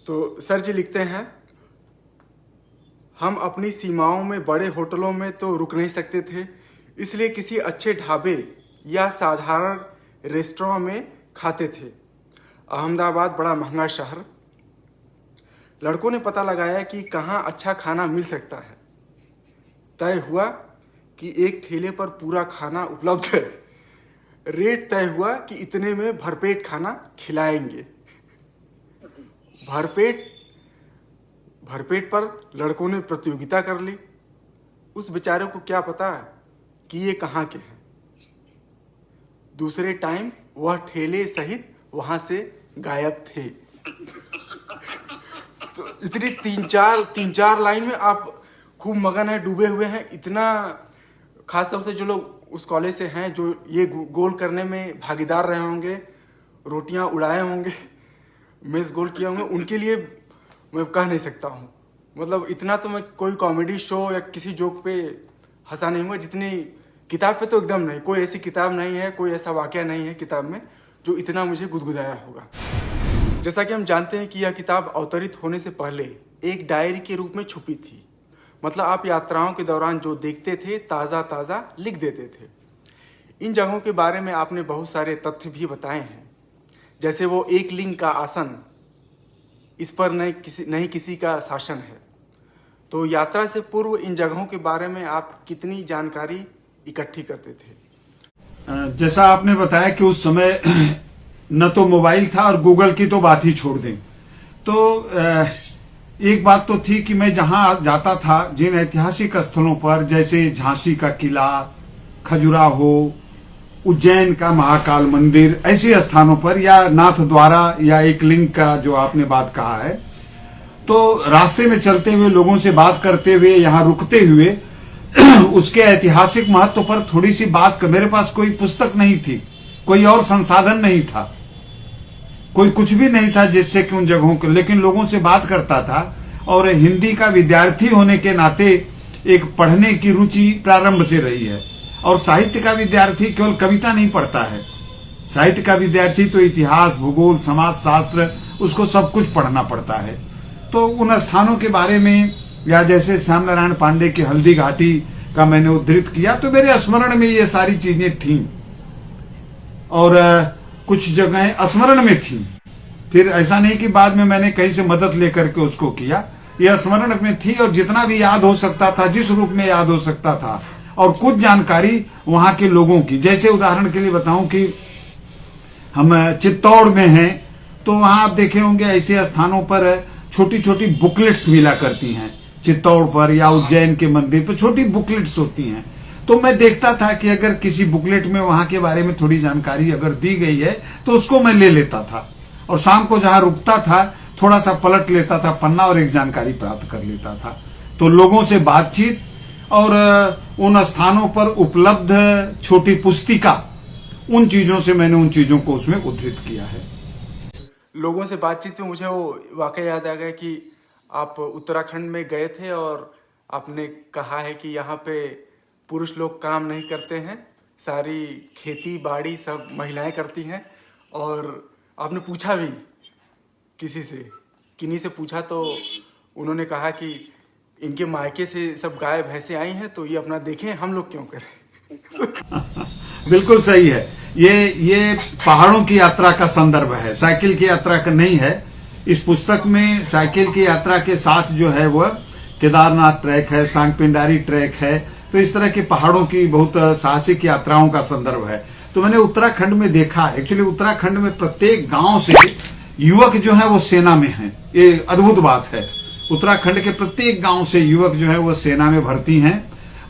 तो सर जी लिखते हैं, हम अपनी सीमाओं में बड़े होटलों में तो रुक नहीं सकते थे, इसलिए किसी अच्छे ढाबे या साधारण रेस्टोरेंट में खाते थे। अहमदाबाद बड़ा महंगा शहर। लड़कों ने पता लगाया कि कहाँ अच्छा खाना मिल सकता है। तय हुआ कि एक ठेले पर पूरा खाना उपलब्ध है। रेट तय हुआ कि इतने में भरपेट खाना खिलाएंगे। भरपेट पर लड़कों ने प्रतियोगिता कर ली। उस बेचारे को क्या पता कि ये कहाँ के हैं। दूसरे टाइम वह ठेले सहित वहां से गायब थे। तो इतनी 3-4 लाइन में आप खूब मगन है, डूबे हुए हैं। इतना खासतौर से जो लोग उस कॉलेज से हैं, जो ये गोल करने में भागीदार रहे होंगे, रोटियां उड़ाए होंगे, मेस गोल किया होंगे, उनके लिए मैं कह नहीं सकता हूँ। मतलब इतना तो मैं कोई कॉमेडी शो या किसी जोक पे हंसा नहीं हुआ जितनी किताब पे तो एकदम नहीं। कोई ऐसी किताब नहीं है, कोई ऐसा वाकया नहीं है किताब में जो इतना मुझे गुदगुदाया होगा। जैसा कि हम जानते हैं कि यह किताब अवतरित होने से पहले एक डायरी के रूप में छुपी थी। मतलब आप यात्राओं के दौरान जो देखते थे ताज़ा ताज़ा लिख देते थे। इन जगहों के बारे में आपने बहुत सारे तथ्य भी बताए हैं, जैसे वो एक लिंग का आसन, इस पर नहीं किसी का शासन है। तो यात्रा से पूर्व इन जगहों के बारे में आप कितनी जानकारी इकट्ठी करते थे? जैसा आपने बताया कि उस समय न तो मोबाइल था और गूगल की तो बात ही छोड़ दें। तो एक बात तो थी कि मैं जहां जाता था, जिन ऐतिहासिक स्थलों पर, जैसे झांसी का किला, खजुराहो, उज्जैन का महाकाल मंदिर, ऐसे स्थानों पर, या नाथ द्वारा या एक लिंग का जो आपने बात कहा है, तो रास्ते में चलते हुए लोगों से बात करते हुए, यहाँ रुकते हुए उसके ऐतिहासिक महत्व पर थोड़ी सी बात कर, मेरे पास कोई पुस्तक नहीं थी, कोई और संसाधन नहीं था, कोई कुछ भी नहीं था जिससे कि उन जगहों को, लेकिन लोगों से बात करता था। और हिंदी का विद्यार्थी होने के नाते एक पढ़ने की रुचि प्रारंभ से रही है। और साहित्य का विद्यार्थी केवल कविता नहीं पढ़ता है, साहित्य का विद्यार्थी तो इतिहास, भूगोल, समाज शास्त्र, उसको सब कुछ पढ़ना पड़ता है। तो उन स्थानों के बारे में, या जैसे श्याम नारायण पांडे की हल्दी घाटी का मैंने उद्धृत किया, तो मेरे स्मरण में ये सारी चीजें थीं और कुछ जगहें स्मरण में थीं। फिर ऐसा नहीं कि बाद में मैंने कहीं से मदद लेकर के उसको किया, यह स्मरण में थी और जितना भी याद हो सकता था, जिस रूप में याद हो सकता था। और कुछ जानकारी वहां के लोगों की, जैसे उदाहरण के लिए बताऊं कि हम चित्तौड़ में हैं, तो वहां आप देखे होंगे ऐसे स्थानों पर छोटी छोटी बुकलेट्स मिला करती हैं। चित्तौड़ पर या उज्जैन के मंदिर पर छोटी बुकलेट्स होती हैं। तो मैं देखता था कि अगर किसी बुकलेट में वहां के बारे में थोड़ी जानकारी अगर दी गई है तो उसको मैं ले लेता था, और शाम को जहां रुकता था थोड़ा सा पलट लेता था पन्ना और एक जानकारी प्राप्त कर लेता था। तो लोगों से बातचीत और उन स्थानों पर उपलब्ध छोटी पुस्तिका, उन चीजों से मैंने उन चीजों को उसमें उद्धृत किया है। लोगों से बातचीत में मुझे वो वाकया याद आ गया कि आप उत्तराखंड में गए थे और आपने कहा है कि यहाँ पे पुरुष लोग काम नहीं करते हैं, सारी खेती बाड़ी सब महिलाएं करती हैं। और आपने पूछा भी किन्हीं से पूछा, तो उन्होंने कहा कि इनके मायके से सब गाय भैंसे आई हैं, तो ये अपना देखें, हम लोग क्यों करें। बिल्कुल सही है। ये पहाड़ों की यात्रा का संदर्भ है, साइकिल की यात्रा का नहीं है। इस पुस्तक में साइकिल की यात्रा के साथ जो है वह केदारनाथ ट्रैक है, सांगपिंडारी ट्रैक है, तो इस तरह के पहाड़ों की बहुत साहसिक यात्राओं का संदर्भ है। तो मैंने उत्तराखंड में देखा, एक्चुअली उत्तराखंड में प्रत्येक गांव से युवक जो है वो सेना में हैं। ये अद्भुत बात है। उत्तराखंड के प्रत्येक गांव से युवक जो है वो सेना में भर्ती हैं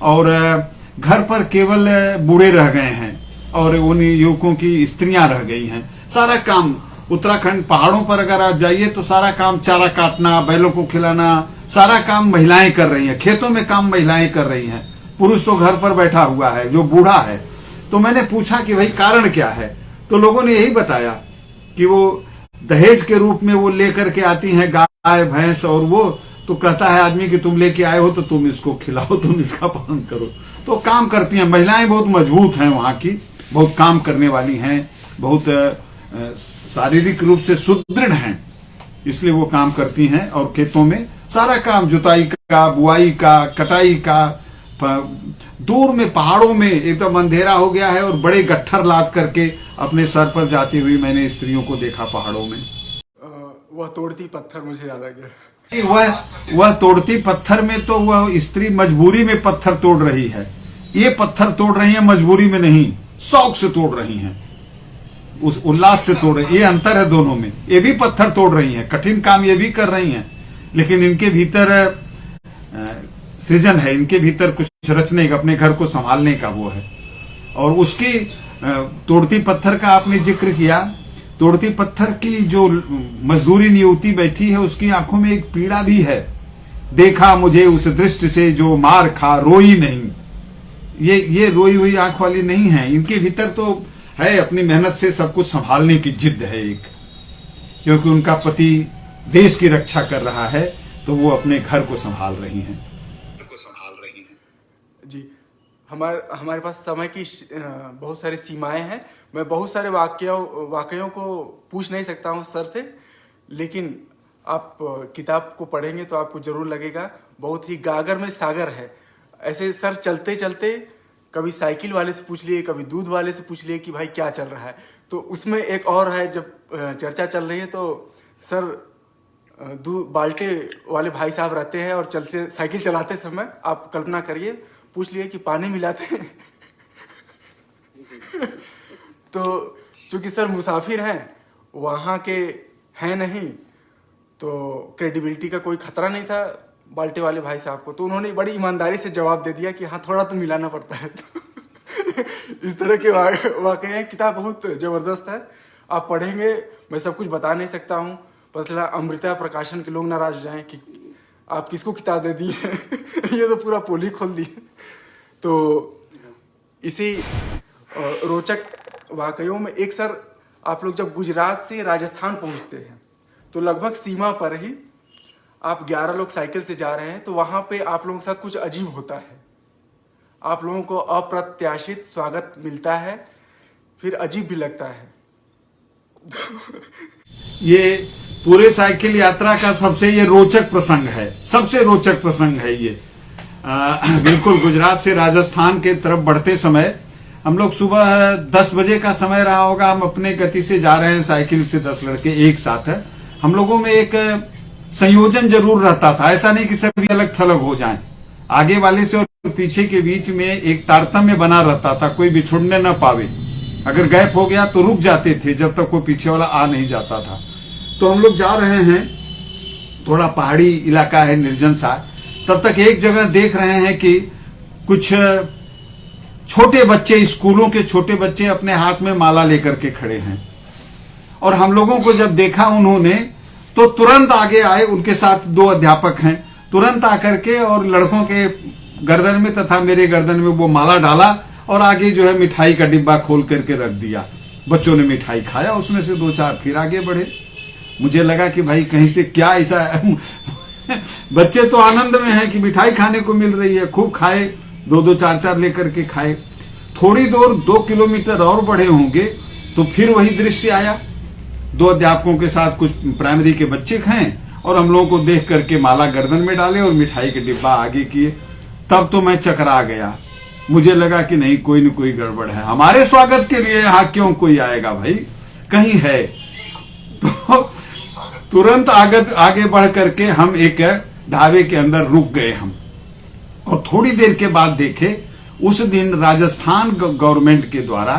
और घर पर केवल बूढ़े रह गए हैं और उन युवकों की स्त्रियां रह गई हैं। सारा काम उत्तराखंड पहाड़ों पर अगर आप जाइए तो सारा काम, चारा काटना, बैलों को खिलाना, सारा काम महिलाएं कर रही हैं। खेतों में काम महिलाएं कर रही हैं, पुरुष तो घर पर बैठा हुआ है जो बूढ़ा है। तो मैंने पूछा कि भाई कारण क्या है, तो लोगों ने यही बताया कि वो दहेज के रूप में वो लेकर के आती हैं गाय भैंस, और वो तो कहता है आदमी कि तुम लेके आए हो तो तुम इसको खिलाओ, तुम इसका पालन करो। तो काम करती हैं महिलाएं, बहुत मजबूत हैं वहां की, बहुत काम करने वाली हैं, बहुत शारीरिक रूप से सुदृढ़ हैं, इसलिए वो काम करती हैं। और खेतों में सारा काम, जुताई का, बुआई का, कटाई का, दूर में पहाड़ों में एकदम अंधेरा हो गया है और बड़े गट्ठर लाद करके अपने सर पर जाती हुई मैंने स्त्रियों को देखा पहाड़ों में। वह तोड़ती पत्थर मुझे याद आ गया। वह तोड़ती पत्थर में तो वह स्त्री मजबूरी में पत्थर तोड़ रही है, ये पत्थर तोड़ रही है मजबूरी में नहीं, शौक से तोड़ रही हैं, उस उल्लास से तोड़ रही। ये अंतर है दोनों में। ये भी पत्थर तोड़ रही हैं, कठिन काम ये भी कर रही हैं, लेकिन इनके भीतर सृजन है, इनके भीतर कुछ रचने का, अपने घर को संभालने का वो है। और उसकी तोड़ती पत्थर का आपने जिक्र किया, तोड़ती पत्थर की जो मजदूरी नियुक्ति बैठी है उसकी आंखों में एक पीड़ा भी है। देखा मुझे उस दृष्टि से जो मार खा रोई नहीं, ये रोई हुई आंख वाली नहीं है, इनके भीतर तो है अपनी मेहनत से सब कुछ संभालने की जिद है एक, क्योंकि उनका पति देश की रक्षा कर रहा है तो वो अपने घर को संभाल रही हैं। जी, हमारे पास समय की बहुत सारी सीमाएं हैं। मैं बहुत सारे वाकयों को पूछ नहीं सकता हूं सर से, लेकिन आप किताब को पढ़ेंगे तो आपको जरूर लगेगा बहुत ही गागर में सागर है। ऐसे सर चलते चलते कभी साइकिल वाले से पूछ लिए, कभी दूध वाले से पूछ लिए कि भाई क्या चल रहा है। तो उसमें एक और है, जब चर्चा चल रही है तो सर दूध बाल्टे वाले भाई साहब रहते हैं और चलते साइकिल चलाते समय आप कल्पना करिए पूछ लिए कि पानी मिलाते हैं तो चूंकि सर मुसाफिर हैं, वहाँ के हैं नहीं, तो क्रेडिबिलिटी का कोई खतरा नहीं था बाल्टे वाले भाई साहब को, तो उन्होंने बड़ी ईमानदारी से जवाब दे दिया कि हाँ थोड़ा तो मिलाना पड़ता है। तो इस तरह के वाकई हैं। किताब बहुत ज़बरदस्त है, आप पढ़ेंगे। मैं सब कुछ बता नहीं सकता हूँ, पता चला अमृता प्रकाशन के लोग नाराज हो जाएं कि आप किसको किताब दे दिए ये तो पूरा पोल ही खोल दिए। तो इसी रोचक वाकयों में एक सर, आप लोग जब गुजरात से राजस्थान पहुंचते हैं तो लगभग सीमा पर ही आप 11 लोग साइकिल से जा रहे हैं, तो वहां पे आप लोगों के साथ कुछ अजीब होता है। आप लोगों को अप्रत्याशित स्वागत मिलता है, फिर अजीब भी लगता है। ये पूरे साइकिल यात्रा का सबसे ये रोचक प्रसंग है, सबसे रोचक प्रसंग है ये। बिल्कुल गुजरात से राजस्थान के तरफ बढ़ते समय हम लोग सुबह 10 बजे का समय रहा होगा, हम अपने गति से जा रहे हैं साइकिल से 10 लड़के एक साथ है। हम लोगों में एक संयोजन जरूर रहता था, ऐसा नहीं कि सभी अलग थलग हो जाएं। आगे वाले से और पीछे के बीच में एक तारतम्य बना रहता था, कोई बिछुड़ने न पावे। अगर गैप हो गया तो रुक जाते थे जब तक कोई पीछे वाला आ नहीं जाता था। तो हम लोग जा रहे हैं, थोड़ा पहाड़ी इलाका है निर्जन सा, तब तक एक जगह देख रहे हैं कि कुछ छोटे बच्चे, स्कूलों के छोटे बच्चे अपने हाथ में माला लेकर के खड़े हैं। और हम लोगों को जब देखा उन्होंने तो तुरंत आगे आए, उनके साथ 2 अध्यापक हैं, तुरंत आकर के और लड़कों के गर्दन में तथा मेरे गर्दन में वो माला डाला और आगे जो है मिठाई का डिब्बा खोल करके रख दिया। बच्चों ने मिठाई खाया, उसमें से 2-4 फिर आगे बढ़े। मुझे लगा कि भाई कहीं से क्या ऐसा बच्चे तो आनंद में हैं कि मिठाई खाने को मिल रही है, खूब खाए, 2-2, 4-4 लेकर के खाए। थोड़ी दूर 2 किलोमीटर और बढ़े होंगे तो फिर वही दृश्य आया। 2 अध्यापकों के साथ कुछ प्राइमरी के बच्चे हैं और हम लोगों को देख करके माला गर्दन में डाले और मिठाई के डिब्बा आगे किए। तब तो मैं चकरा गया, मुझे लगा कि नहीं कोई न कोई गड़बड़ है, हमारे स्वागत के लिए यहाँ क्यों कोई आएगा भाई, कहीं है। तो तुरंत आगे बढ़ करके हम एक ढाबे के अंदर रुक गए हम, और थोड़ी देर के बाद देखे उस दिन राजस्थान गवर्नमेंट के द्वारा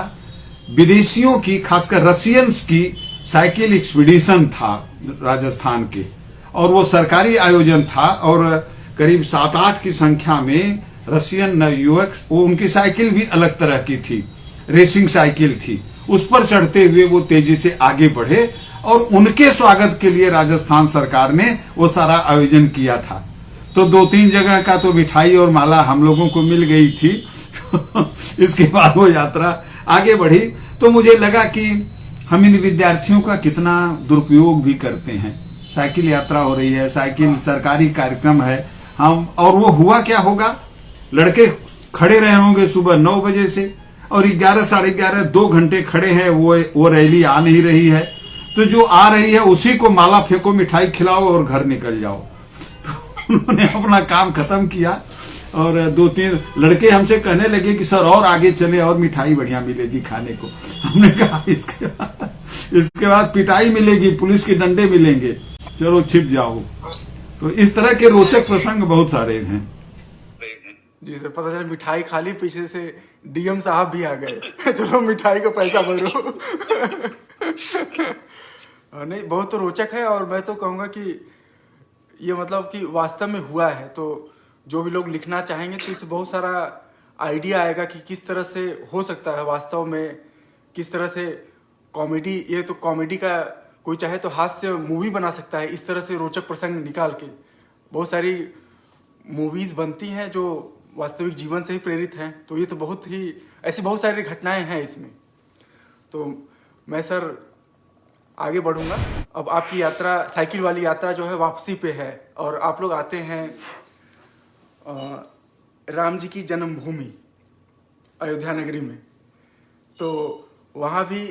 विदेशियों की, खासकर रशियंस की साइकिल एक्सपीडिशन था राजस्थान के, और वो सरकारी आयोजन था। और करीब 7-8 की संख्या में रशियन युवक, वो उनकी साइकिल भी अलग तरह की थी, रेसिंग साइकिल थी, उस पर चढ़ते हुए वो तेजी से आगे बढ़े और उनके स्वागत के लिए राजस्थान सरकार ने वो सारा आयोजन किया था। तो 2-3 जगह का तो मिठाई और माला हम लोगों को मिल गई थी। इसके बाद वो यात्रा आगे बढ़ी तो मुझे लगा कि हम इन विद्यार्थियों का कितना दुरुपयोग भी करते हैं। साइकिल यात्रा हो रही है, साइकिल सरकारी कार्यक्रम है, हम, और वो हुआ क्या होगा, लड़के खड़े रहे होंगे सुबह 9 बजे से और 11, साढ़े 11, 2 घंटे खड़े हैं, वो रैली आ नहीं रही है। तो जो आ रही है उसी को माला फेंको, मिठाई खिलाओ और घर निकल जाओ। तो उन्होंने अपना काम खत्म किया और 2-3 लड़के हमसे कहने लगे कि सर और आगे चले और मिठाई बढ़िया मिलेगी खाने को। हमने कहा इसके बाद पिटाई मिलेगी, पुलिस के डंडे मिलेंगे, चलो छिप जाओ। तो इस तरह के रोचक प्रसंग बहुत सारे हैं। जी सर, पता चला मिठाई खा ली, पीछे से डीएम साहब भी आ गए चलो मिठाई का पैसा भरो। नहीं, बहुत तो रोचक है, और मैं तो कहूँगा कि ये मतलब कि वास्तव में हुआ है। तो जो भी लोग लिखना चाहेंगे तो इससे बहुत सारा आइडिया आएगा कि किस तरह से हो सकता है वास्तव में, किस तरह से कॉमेडी, ये तो कॉमेडी का कोई चाहे तो हास्य मूवी बना सकता है, इस तरह से रोचक प्रसंग निकाल के। बहुत सारी मूवीज़ बनती हैं जो वास्तविक जीवन से ही प्रेरित हैं, तो ये तो बहुत ही ऐसी बहुत सारी घटनाएं हैं इसमें। तो मैं सर आगे बढ़ूंगा। अब आपकी यात्रा, साइकिल वाली यात्रा जो है वापसी पे है, और आप लोग आते हैं राम जी की जन्मभूमि अयोध्या नगरी में। तो वहाँ भी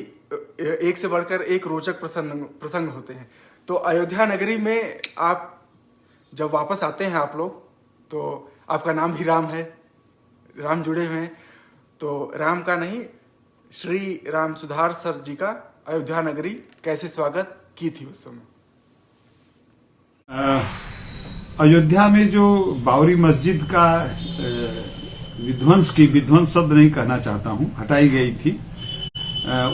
एक से बढ़कर एक रोचक प्रसंग होते हैं। तो अयोध्या नगरी में आप जब वापस आते हैं आप लोग, तो आपका नाम भी राम है, राम जुड़े हुए हैं, तो राम का नहीं, श्री राम सुधार सर जी का अयोध्या नगरी कैसे स्वागत की थी उस समय? अयोध्या में जो बाबरी मस्जिद का विध्वंस शब्द नहीं कहना चाहता हूं, हटाई गई थी,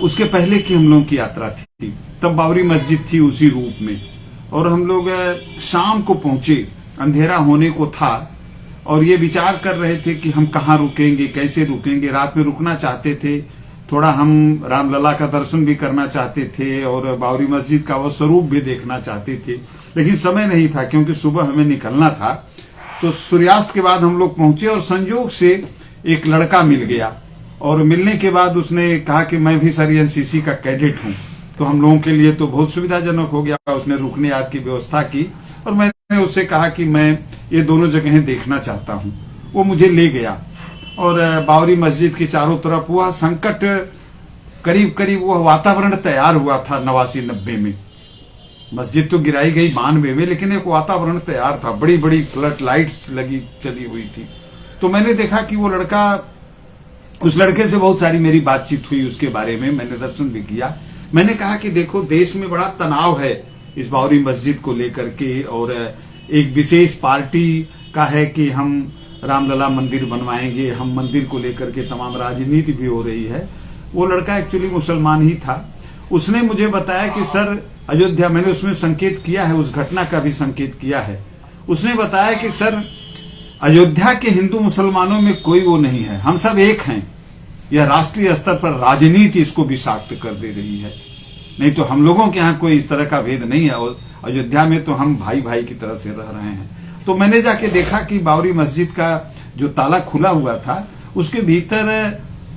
उसके पहले की हम लोगों की यात्रा थी। तब बाबरी मस्जिद थी उसी रूप में, और हम लोग शाम को पहुंचे, अंधेरा होने को था, और ये विचार कर रहे थे कि हम कहाँ रुकेंगे, कैसे रुकेंगे। रात में रुकना चाहते थे, थोड़ा हम रामलला का दर्शन भी करना चाहते थे और बाबरी मस्जिद का वो स्वरूप भी देखना चाहते थे, लेकिन समय नहीं था क्योंकि सुबह हमें निकलना था। तो सूर्यास्त के बाद हम लोग पहुंचे और संयोग से एक लड़का मिल गया, और मिलने के बाद उसने कहा कि मैं भी सर एनसीसी का कैडेट हूं। तो हम लोगों के लिए तो बहुत सुविधाजनक हो गया। उसने रुकने आदि की व्यवस्था की, और मैंने उससे कहा कि मैं ये दोनों जगहें देखना चाहता हूं। वो मुझे ले गया, और बाबरी मस्जिद के चारों तरफ वह संकट, करीब करीब वह वातावरण तैयार हुआ था 89-90 में। मस्जिद तो गिराई गई 92 में, लेकिन एक वातावरण तैयार था, बड़ी बड़ी फ्लड लाइट्स चली हुई थी। तो मैंने देखा कि वो लड़का, उस लड़के से बहुत सारी मेरी बातचीत हुई उसके बारे में, मैंने दर्शन भी किया। मैंने कहा कि देखो, देश में बड़ा तनाव है इस बाबरी मस्जिद को लेकर के, और एक विशेष पार्टी का है कि हम रामलला मंदिर बनवाएंगे, हम मंदिर को लेकर के तमाम राजनीति भी हो रही है। वो लड़का एक्चुअली मुसलमान ही था। उसने मुझे बताया कि सर अयोध्या, मैंने उसमें संकेत किया है, उस घटना का भी संकेत किया है। उसने बताया कि सर अयोध्या के हिंदू मुसलमानों में कोई वो नहीं है, हम सब एक हैं। यह राष्ट्रीय स्तर पर राजनीति इसको विषाक्त कर दे रही है, नहीं तो हम लोगों के यहाँ कोई इस तरह का भेद नहीं है, और अयोध्या में तो हम भाई भाई की तरह से रह रहे हैं। तो मैंने जाके देखा कि बाबरी मस्जिद का जो ताला खुला हुआ था, उसके भीतर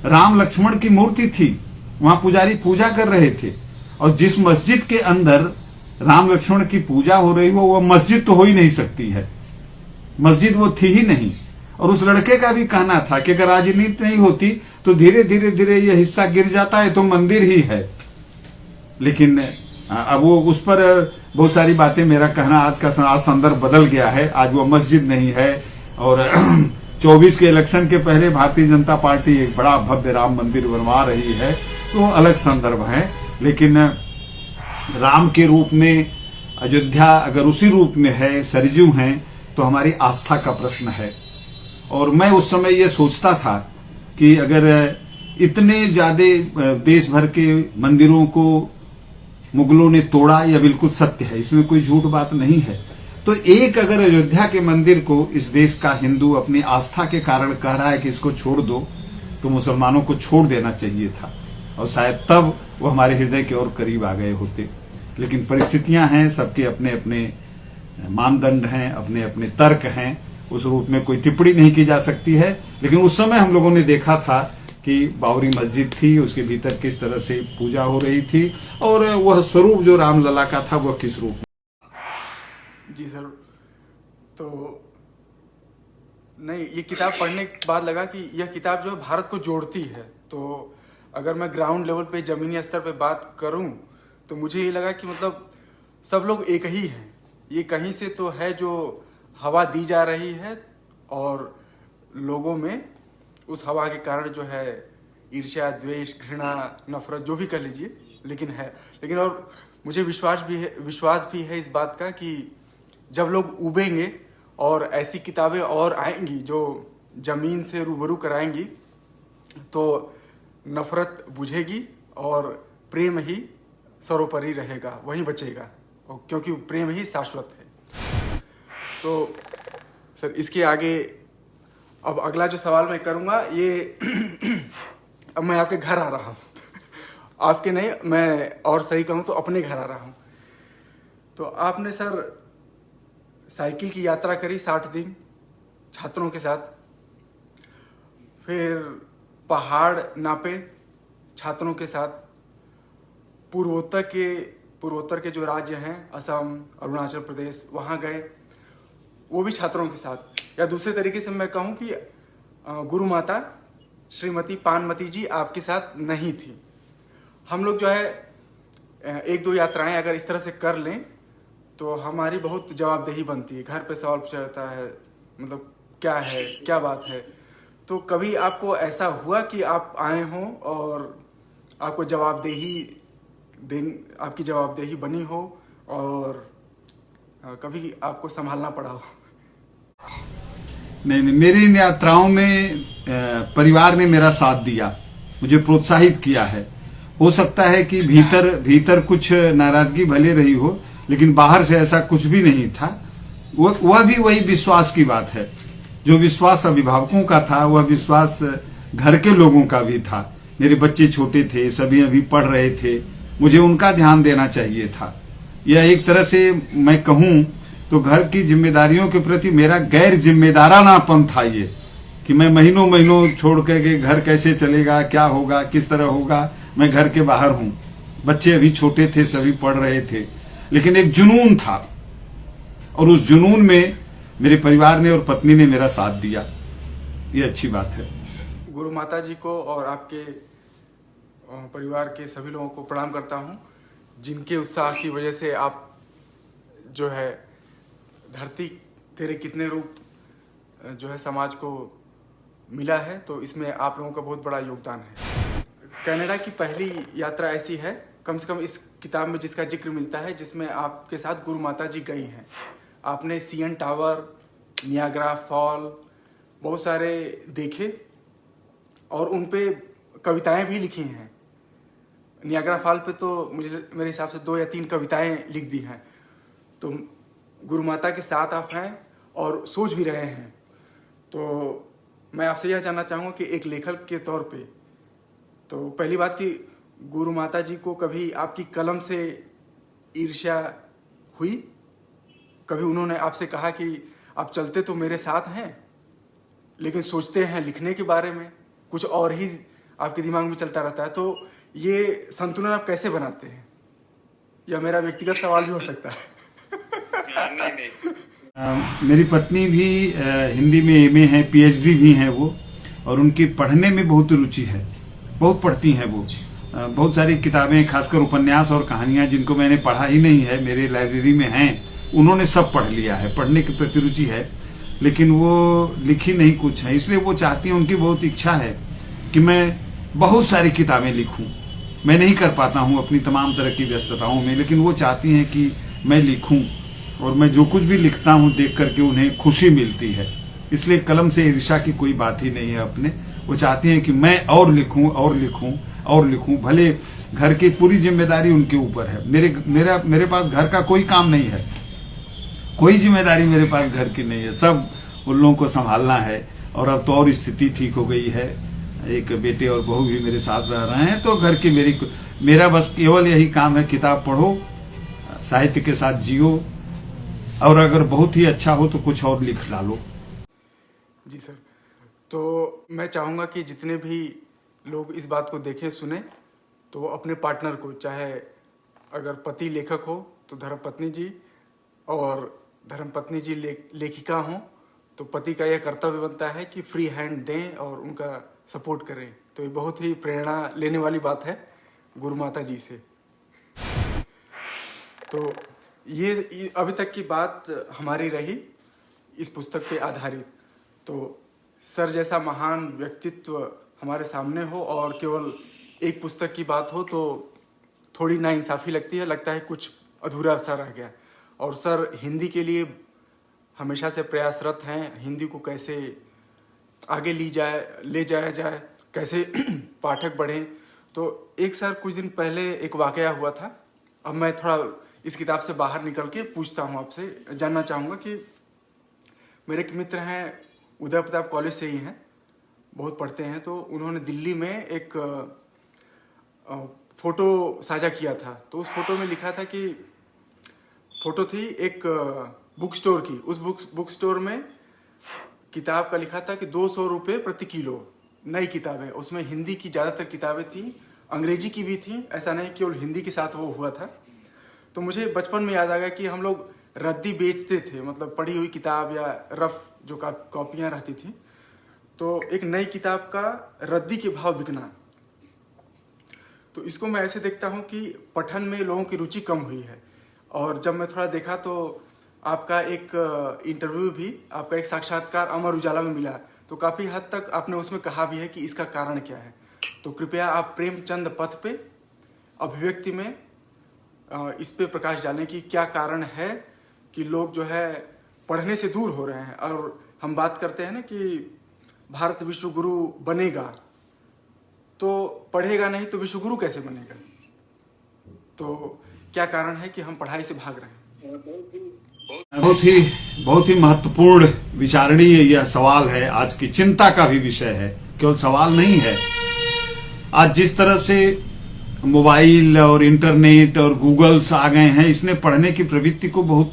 राम लक्ष्मण की मूर्ति थी। वहां पुजारी पूजा कर रहे थे, और जिस मस्जिद के अंदर राम लक्ष्मण की पूजा हो रही हो, वह मस्जिद तो हो ही नहीं सकती है, मस्जिद वो थी ही नहीं। और उस लड़के का भी कहना था कि अगर राजनीति नहीं होती तो धीरे धीरे धीरे यह हिस्सा गिर जाता है, तो मंदिर ही है। लेकिन अब वो उस पर बहुत सारी बातें, मेरा कहना आज संदर्भ बदल गया है, आज वो मस्जिद नहीं है। और 24 के इलेक्शन के पहले भारतीय जनता पार्टी एक बड़ा भव्य राम मंदिर बनवा रही है, तो अलग संदर्भ है। लेकिन राम के रूप में अयोध्या अगर उसी रूप में है, सरजू हैं, तो हमारी आस्था का प्रश्न है। और मैं उस समय ये सोचता था कि अगर इतने ज्यादा देश भर के मंदिरों को मुगलों ने तोड़ा, यह बिल्कुल सत्य है, इसमें कोई झूठ बात नहीं है, तो एक अगर अयोध्या के मंदिर को इस देश का हिंदू अपनी आस्था के कारण कह रहा है कि इसको छोड़ दो, तो मुसलमानों को छोड़ देना चाहिए था, और शायद तब वो हमारे हृदय के और करीब आ गए होते। लेकिन परिस्थितियां हैं, सबके अपने अपने मानदंड हैं, अपने अपने तर्क हैं, उस रूप में कोई टिप्पणी नहीं की जा सकती है। लेकिन उस समय हम लोगों ने देखा था कि बाबरी मस्जिद थी, उसके भीतर किस तरह से पूजा हो रही थी, और वह स्वरूप जो रामलला का था वह किस रूप में। जी सर, तो नहीं, ये किताब पढ़ने के बाद लगा कि यह किताब जो है भारत को जोड़ती है। तो अगर मैं ग्राउंड लेवल पे, जमीनी स्तर पे बात करूं, तो मुझे ये लगा कि मतलब सब लोग एक ही हैं। ये कहीं से तो है जो हवा दी जा रही है, और लोगों में उस हवा के कारण जो है ईर्ष्या, द्वेष, घृणा, नफरत, जो भी कर लीजिए, लेकिन है। लेकिन और मुझे विश्वास भी है इस बात का कि जब लोग उबेंगे और ऐसी किताबें और आएंगी जो जमीन से रूबरू कराएंगी, तो नफरत बुझेगी और प्रेम ही सर्वोपरि रहेगा, वहीं बचेगा, क्योंकि प्रेम ही शाश्वत है। तो सर, इसके आगे अब अगला जो सवाल मैं करूंगा, ये अब मैं आपके घर आ रहा हूँ आपके नहीं, मैं और सही कहूँ तो अपने घर आ रहा हूँ। तो आपने सर साइकिल की यात्रा करी 60 दिन छात्रों के साथ, फिर पहाड़ नापे छात्रों के साथ, पूर्वोत्तर के जो राज्य हैं, असम, अरुणाचल प्रदेश, वहाँ गए, वो भी छात्रों के साथ। या दूसरे तरीके से मैं कहूँ कि गुरु माता श्रीमती पानमती जी आपके साथ नहीं थी। हम लोग जो है 1-2 यात्राएं अगर इस तरह से कर लें, तो हमारी बहुत जवाबदेही बनती है, घर पे सवाल पूछा जाता है, मतलब क्या है, क्या बात है। तो कभी आपको ऐसा हुआ कि आप आए हों और आपको आपकी जवाबदेही बनी हो और कभी आपको संभालना पड़ा हो? नहीं, मेरी इन यात्राओं में परिवार ने मेरा साथ दिया, मुझे प्रोत्साहित किया है। हो सकता है कि भीतर कुछ नाराजगी भले रही हो, लेकिन बाहर से ऐसा कुछ भी नहीं था। वह भी वही विश्वास की बात है। जो विश्वास अभिभावकों का था, वह विश्वास घर के लोगों का भी था। मेरे बच्चे छोटे थे, सभी अभी पढ़ रहे थे, मुझे उनका ध्यान देना चाहिए था। यह एक तरह से मैं कहूँ तो घर की जिम्मेदारियों के प्रति मेरा गैर जिम्मेदारानापन था ये, कि मैं महीनों महीनों छोड़ के घर कैसे चलेगा, क्या होगा, किस तरह होगा। मैं घर के बाहर हूँ, बच्चे अभी छोटे थे, सभी पढ़ रहे थे, लेकिन एक जुनून था और उस जुनून में मेरे परिवार ने और पत्नी ने मेरा साथ दिया। ये अच्छी बात है। गुरु माता जी को और आपके परिवार के सभी लोगों को प्रणाम करता हूँ, जिनके उत्साह की वजह से आप जो है धरती तेरे कितने रूप जो है समाज को मिला है, तो इसमें आप लोगों का बहुत बड़ा योगदान है। कनाडा की पहली यात्रा ऐसी है, कम से कम इस किताब में जिसका जिक्र मिलता है, जिसमें आपके साथ गुरु माता जी गई हैं। आपने सीएन टावर, नियाग्रा फॉल बहुत सारे देखे और उन पे कविताएं भी लिखी हैं। नियाग्रा फॉल पे तो मेरे हिसाब से 2 या 3 कविताएं लिख दी हैं। तो गुरु माता के साथ आप हैं और सोच भी रहे हैं। तो मैं आपसे यह जानना चाहूँगा कि एक लेखक के तौर पे, तो पहली बात कि गुरु माता जी को कभी आपकी कलम से ईर्ष्या हुई? कभी उन्होंने आपसे कहा कि आप चलते तो मेरे साथ हैं, लेकिन सोचते हैं लिखने के बारे में, कुछ और ही आपके दिमाग में चलता रहता है, तो ये संतुलन आप कैसे बनाते हैं? या मेरा व्यक्तिगत सवाल भी हो सकता है। नहीं। मेरी पत्नी भी हिंदी में एमए है, पीएचडी भी है वो, और उनकी पढ़ने में बहुत रुचि है, बहुत पढ़ती हैं वो। बहुत सारी किताबें, खासकर उपन्यास और कहानियां जिनको मैंने पढ़ा ही नहीं है, मेरे लाइब्रेरी में हैं, उन्होंने सब पढ़ लिया है। पढ़ने की प्रति रुचि है, लेकिन वो लिखी नहीं कुछ है। इसलिए वो चाहती हैं, उनकी बहुत इच्छा है कि मैं बहुत सारी किताबें लिखूं। मैं नहीं कर पाता हूं अपनी तमाम तरह की व्यस्तताओं में, लेकिन वो चाहती हैं कि मैं लिखूं, और मैं जो कुछ भी लिखता हूं देख करके उन्हें खुशी मिलती है। इसलिए कलम से ईर्ष्या की कोई बात ही नहीं है अपने। वो चाहती हैं कि मैं और लिखूं और लिखूं और लिखूं। भले घर की पूरी जिम्मेदारी उनके ऊपर है। मेरे पास घर का कोई काम नहीं है, कोई जिम्मेदारी मेरे पास घर की नहीं है, सब उन लोगों को संभालना है। और अब तो और स्थिति ठीक हो गई है, एक बेटे और बहू भी मेरे साथ रह रहे हैं, तो घर की मेरा बस केवल यही काम है, किताब पढ़ो, साहित्य के साथ जियो, और अगर बहुत ही अच्छा हो तो कुछ और लिख डालो। जी सर, तो मैं चाहूँगा कि जितने भी लोग इस बात को देखें सुने, तो वो अपने पार्टनर को, चाहे अगर पति लेखक हो तो धर्मपत्नी जी, और धर्मपत्नी जी लेखिका हों, तो पति का यह कर्तव्य बनता है कि फ्री हैंड दें और उनका सपोर्ट करें। तो ये बहुत ही प्रेरणा लेने वाली बात है गुरु माता जी से। तो ये अभी तक की बात हमारी रही इस पुस्तक पे आधारित। तो सर जैसा महान व्यक्तित्व हमारे सामने हो और केवल एक पुस्तक की बात हो, तो थोड़ी नाइंसाफ़ी लगती है, लगता है कुछ अधूरा सा रह गया। और सर हिंदी के लिए हमेशा से प्रयासरत हैं, हिंदी को कैसे आगे ले जाया जाए, कैसे पाठक बढ़ें। तो एक सर कुछ दिन पहले एक वाकया हुआ था। अब मैं थोड़ा इस किताब से बाहर निकल के पूछता हूँ आपसे, जानना चाहूँगा कि मेरे एक मित्र हैं, उदय प्रताप कॉलेज से ही हैं, बहुत पढ़ते हैं, तो उन्होंने दिल्ली में एक फ़ोटो साझा किया था। तो उस फोटो में लिखा था कि फ़ोटो थी एक बुक स्टोर की। उस बुक स्टोर में किताब का लिखा था कि 200 रुपये प्रति किलो नई किताबें। उसमें हिंदी की ज़्यादातर किताबें थी, अंग्रेजी की भी थी, ऐसा नहीं केवल हिंदी के साथ वो हुआ था। तो मुझे बचपन में याद आ गया कि हम लोग रद्दी बेचते थे, मतलब पढ़ी हुई किताब या रफ जो कॉपियाँ रहती थी, तो एक नई किताब का रद्दी के भाव बिकना। तो इसको मैं ऐसे देखता हूँ कि पठन में लोगों की रुचि कम हुई है। और जब मैं थोड़ा देखा तो आपका एक इंटरव्यू भी, आपका एक साक्षात्कार अमर उजाला में मिला, तो काफ़ी हद तक आपने उसमें कहा भी है कि इसका कारण क्या है। तो कृपया आप प्रेमचंद पथ पे अभिव्यक्ति में इस पे प्रकाश डालें कि क्या कारण है कि लोग जो है पढ़ने से दूर हो रहे हैं। और हम बात करते हैं ना कि भारत विश्व गुरु बनेगा, तो पढ़ेगा नहीं तो विश्व गुरु कैसे बनेगा? तो क्या कारण है कि हम पढ़ाई से भाग रहे हैं? बहुत ही महत्वपूर्ण विचारणीय यह सवाल है, आज की चिंता का भी विषय है, केवल सवाल नहीं है। आज जिस तरह से मोबाइल और इंटरनेट और गूगल्स आ गए हैं, इसने पढ़ने की प्रवृत्ति को बहुत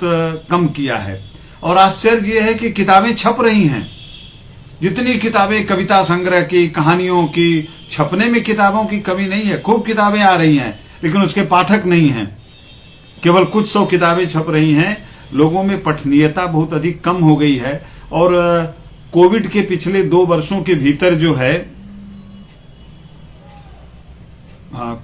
कम किया है। और आश्चर्य यह है कि किताबें छप रही हैं, जितनी किताबें कविता संग्रह की, कहानियों की, छपने में किताबों की कमी नहीं है, खूब किताबें आ रही हैं, लेकिन उसके पाठक नहीं हैं। केवल कुछ 100 किताबें छप रही हैं, लोगों में पठनीयता बहुत अधिक कम हो गई है। और कोविड के पिछले 2 वर्षों के भीतर जो है,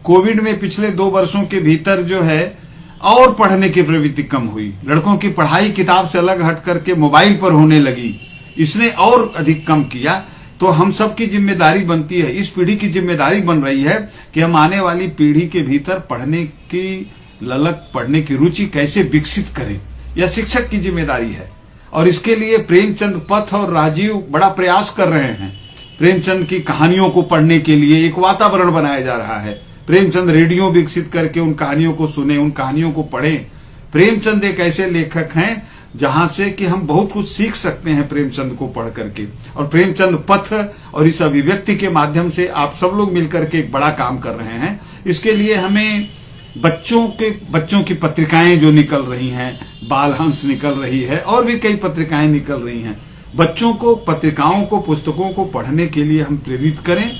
कोविड में पिछले 2 वर्षों के भीतर जो है और पढ़ने की प्रवृत्ति कम हुई। लड़कों की पढ़ाई किताब से अलग हट करके मोबाइल पर होने लगी, इसने और अधिक कम किया। तो हम सब की जिम्मेदारी बनती है, इस पीढ़ी की जिम्मेदारी बन रही है कि हम आने वाली पीढ़ी के भीतर पढ़ने की ललक, पढ़ने की रुचि कैसे विकसित करें, यह शिक्षक की जिम्मेदारी है। और इसके लिए प्रेमचंद पथ और राजीव बड़ा प्रयास कर रहे हैं। प्रेमचंद की कहानियों को पढ़ने के लिए एक वातावरण बनाया जा रहा है। प्रेमचंद रेडियो विकसित करके उन कहानियों को सुने, उन कहानियों को पढ़ें। प्रेमचंद एक ऐसे लेखक हैं जहां से कि हम बहुत कुछ सीख सकते हैं प्रेमचंद को पढ़ करके। और प्रेमचंद पथ और इस अभिव्यक्ति के माध्यम से आप सब लोग मिलकर के एक बड़ा काम कर रहे हैं। इसके लिए हमें बच्चों की पत्रिकाएं जो निकल रही हैं, बालहंस निकल रही है और भी कई पत्रिकाएं निकल रही हैं, बच्चों को पत्रिकाओं को, पुस्तकों को पढ़ने के लिए हम प्रेरित करें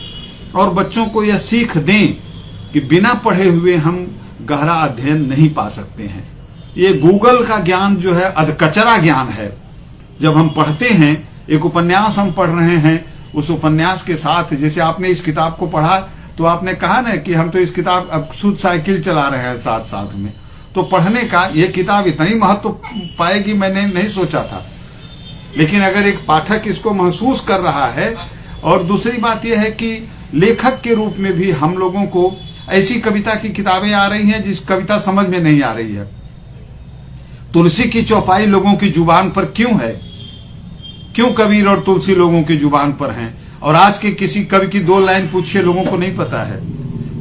और बच्चों को यह सीख दें कि बिना पढ़े हुए हम गहरा अध्ययन नहीं पा सकते हैं। ये गूगल का ज्ञान जो है अधकचरा ज्ञान है। जब हम पढ़ते हैं, एक उपन्यास हम पढ़ रहे हैं, उस उपन्यास के साथ, जैसे आपने इस किताब को पढ़ा तो आपने कहा ना कि हम तो इस किताब अब खुद साइकिल चला रहे हैं साथ साथ में, तो पढ़ने का ये किताब इतनी महत्व पाएगी मैंने नहीं सोचा था। लेकिन अगर एक पाठक इसको महसूस कर रहा है, और दूसरी बात यह है कि लेखक के रूप में भी हम लोगों को ऐसी कविता की किताबें आ रही हैं जिस कविता समझ में नहीं आ रही है। तुलसी की चौपाई लोगों की जुबान पर क्यों है? क्यों कबीर और तुलसी लोगों की जुबान पर हैं? और आज के किसी कवि की 2 लाइन पूछिए, लोगों को नहीं पता है।